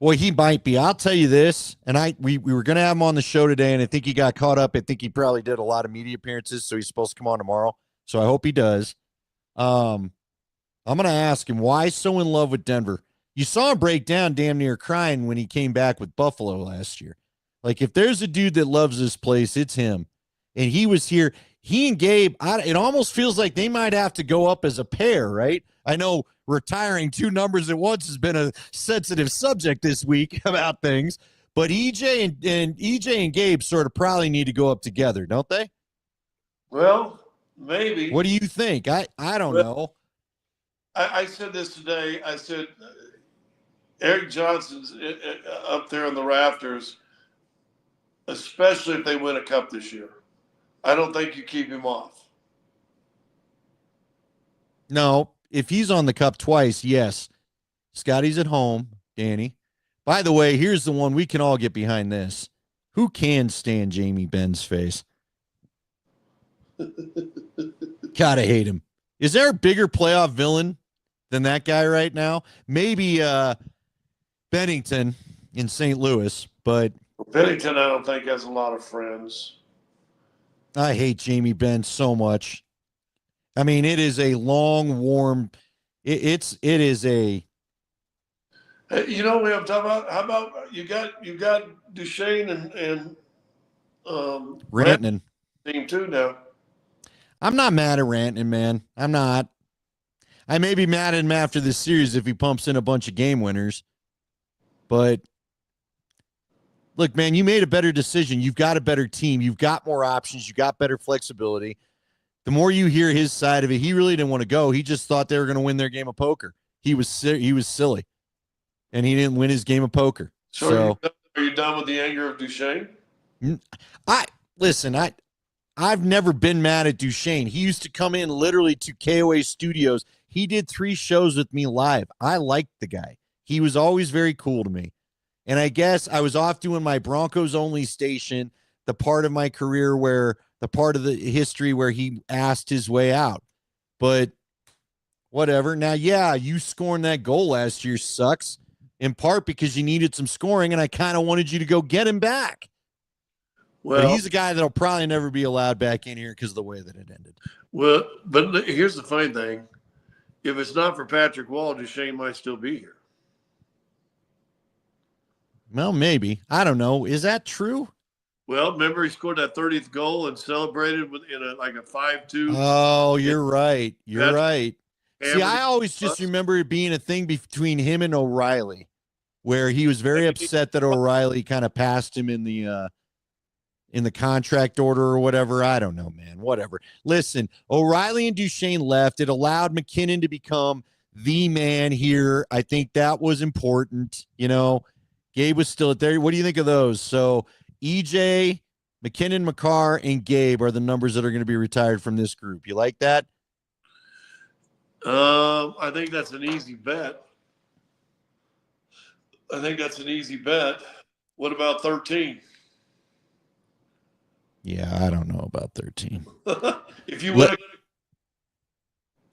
Speaker 1: Well, he might be. I'll tell you this, and we were going to have him on the show today, and I think he got caught up. I think he probably did a lot of media appearances, so he's supposed to come on tomorrow. So I hope he does. I'm going to ask him, why so in love with Denver? You saw him break down damn near crying when he came back with Buffalo last year. Like, if there's a dude that loves this place, it's him. And he was here. He and Gabe, it almost feels like they might have to go up as a pair, right? I know retiring two numbers at once has been a sensitive subject this week about things, but EJ and Gabe sort of probably need to go up together, don't they?
Speaker 3: Well, maybe.
Speaker 1: What do you think? I don't know.
Speaker 3: I said this today. I said Eric Johnson's up there on the rafters, especially if they win a cup this year. I don't think you keep him off.
Speaker 1: No, if he's on the cup twice, yes. Scotty's at home, Danny. By the way, here's the one we can all get behind this. Who can stand Jamie Benn's face? Gotta hate him. Is there a bigger playoff villain than that guy right now? Maybe Bennington in St. Louis, but
Speaker 3: Bennington, I don't think, has a lot of friends.
Speaker 1: I hate Jamie Benn so much. I mean, it is a long, warm. It is a.
Speaker 3: You know what I'm talking about? How about you got Duchesne and
Speaker 1: Rantanen
Speaker 3: team too now.
Speaker 1: I'm not mad at Rantanen, man. I'm not. I may be mad at him after this series if he pumps in a bunch of game winners. But look, man, you made a better decision. You've got a better team. You've got more options. You got better flexibility. The more you hear his side of it, he really didn't want to go. He just thought they were going to win their game of poker. He was silly, and he didn't win his game of poker. So
Speaker 3: are you done with the anger of Duchesne?
Speaker 1: I've never been mad at Duchesne. He used to come in literally to KOA Studios. He did 3 shows with me live. I liked the guy. He was always very cool to me. And I guess I was off doing my Broncos only station, the part of my career where the part of the history where he asked his way out. But whatever. Now, yeah, you scoring that goal last year sucks, in part because you needed some scoring, and I kind of wanted you to go get him back. Well, but he's a guy that'll probably never be allowed back in here because of the way that it ended.
Speaker 3: Well, but here's the funny thing. If it's not for Patrick Wall, Duchesne might still be here.
Speaker 1: Well, maybe. I don't know. Is that true?
Speaker 3: Well, remember he scored that 30th goal and celebrated in a 5-2.
Speaker 1: Oh, you're right. You're right. See, I always just remember it being a thing between him and O'Reilly, where he was very upset that O'Reilly kind of passed him in the contract order or whatever. I don't know, man. Whatever. Listen, O'Reilly and Duchesne left. It allowed McKinnon to become the man here. I think that was important. You know, Gabe was still there. What do you think of those? So EJ, McKinnon, McCarr, and Gabe are the numbers that are going to be retired from this group. You like that?
Speaker 3: I think that's an easy bet. What about 13?
Speaker 1: Yeah, I don't know about 13.
Speaker 3: If you would.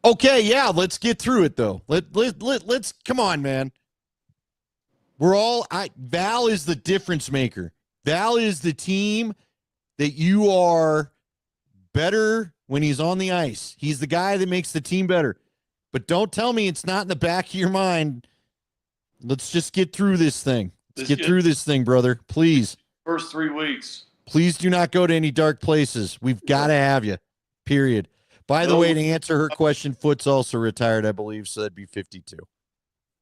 Speaker 1: Okay, yeah, let's get through it though. Let's come on, man. Val is the difference maker. Val is the team that you are better when he's on the ice. He's the guy that makes the team better. But don't tell me it's not in the back of your mind. Let's just get through this thing. Let's get through this thing, brother. Please.
Speaker 3: First 3 weeks.
Speaker 1: Please do not go to any dark places. We've got to have you. Period. By the way, to answer her question, Foot's also retired, I believe, so that'd be 52.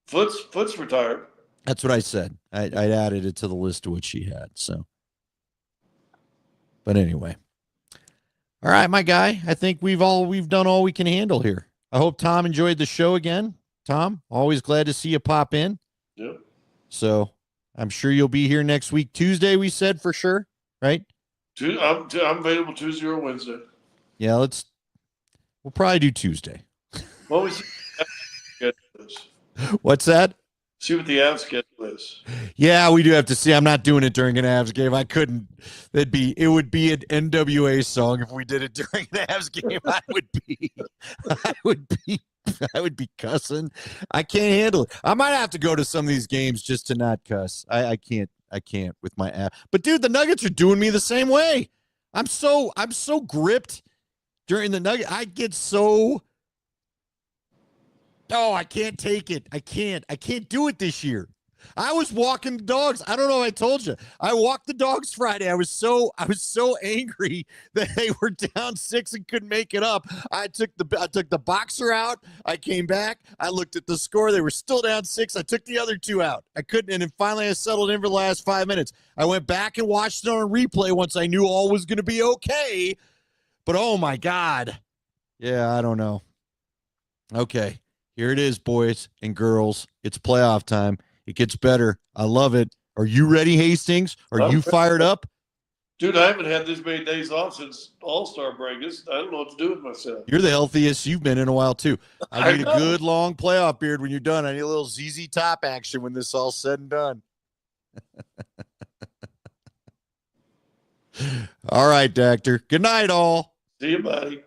Speaker 3: Foot's retired.
Speaker 1: That's what I said. I added it to the list of what she had. So, but anyway, all right, my guy. I think we've done all we can handle here. I hope Tom enjoyed the show again. Tom, always glad to see you pop in.
Speaker 3: Yep.
Speaker 1: So I'm sure you'll be here next week, Tuesday. We said for sure, right?
Speaker 3: I'm available Tuesday or Wednesday.
Speaker 1: Yeah, we'll probably do Tuesday.
Speaker 3: What was?
Speaker 1: What's that?
Speaker 3: See what the Avs schedule is.
Speaker 1: Yeah, we do have to see. I'm not doing it during an Avs game. I couldn't. It would be an NWA song if we did it during an Avs game. I would be cussing. I can't handle it. I might have to go to some of these games just to not cuss. I can't with my app. But dude, the Nuggets are doing me the same way. I'm so gripped during the Nugget. I get so. Oh, I can't take it. I can't do it this year. I was walking the dogs. I don't know if I told you. I walked the dogs Friday. I was so angry that they were down 6 and couldn't make it up. I took the boxer out. I came back. I looked at the score. They were still down 6. I took the other 2 out. I couldn't, and then finally I settled in for the last 5 minutes. I went back and watched it on a replay once I knew all was going to be okay. But oh my God. Yeah, I don't know. Okay. Here it is, boys and girls. It's playoff time. It gets better. I love it. Are you ready, Hastings? Are you fired up?
Speaker 3: Dude, I haven't had this many days off since All-Star break. I don't know what to do with myself.
Speaker 1: You're the healthiest you've been in a while, too. I need a good, long playoff beard when you're done. I need a little ZZ Top action when this is all said and done. All right, Doctor. Good night, all.
Speaker 3: See you, buddy.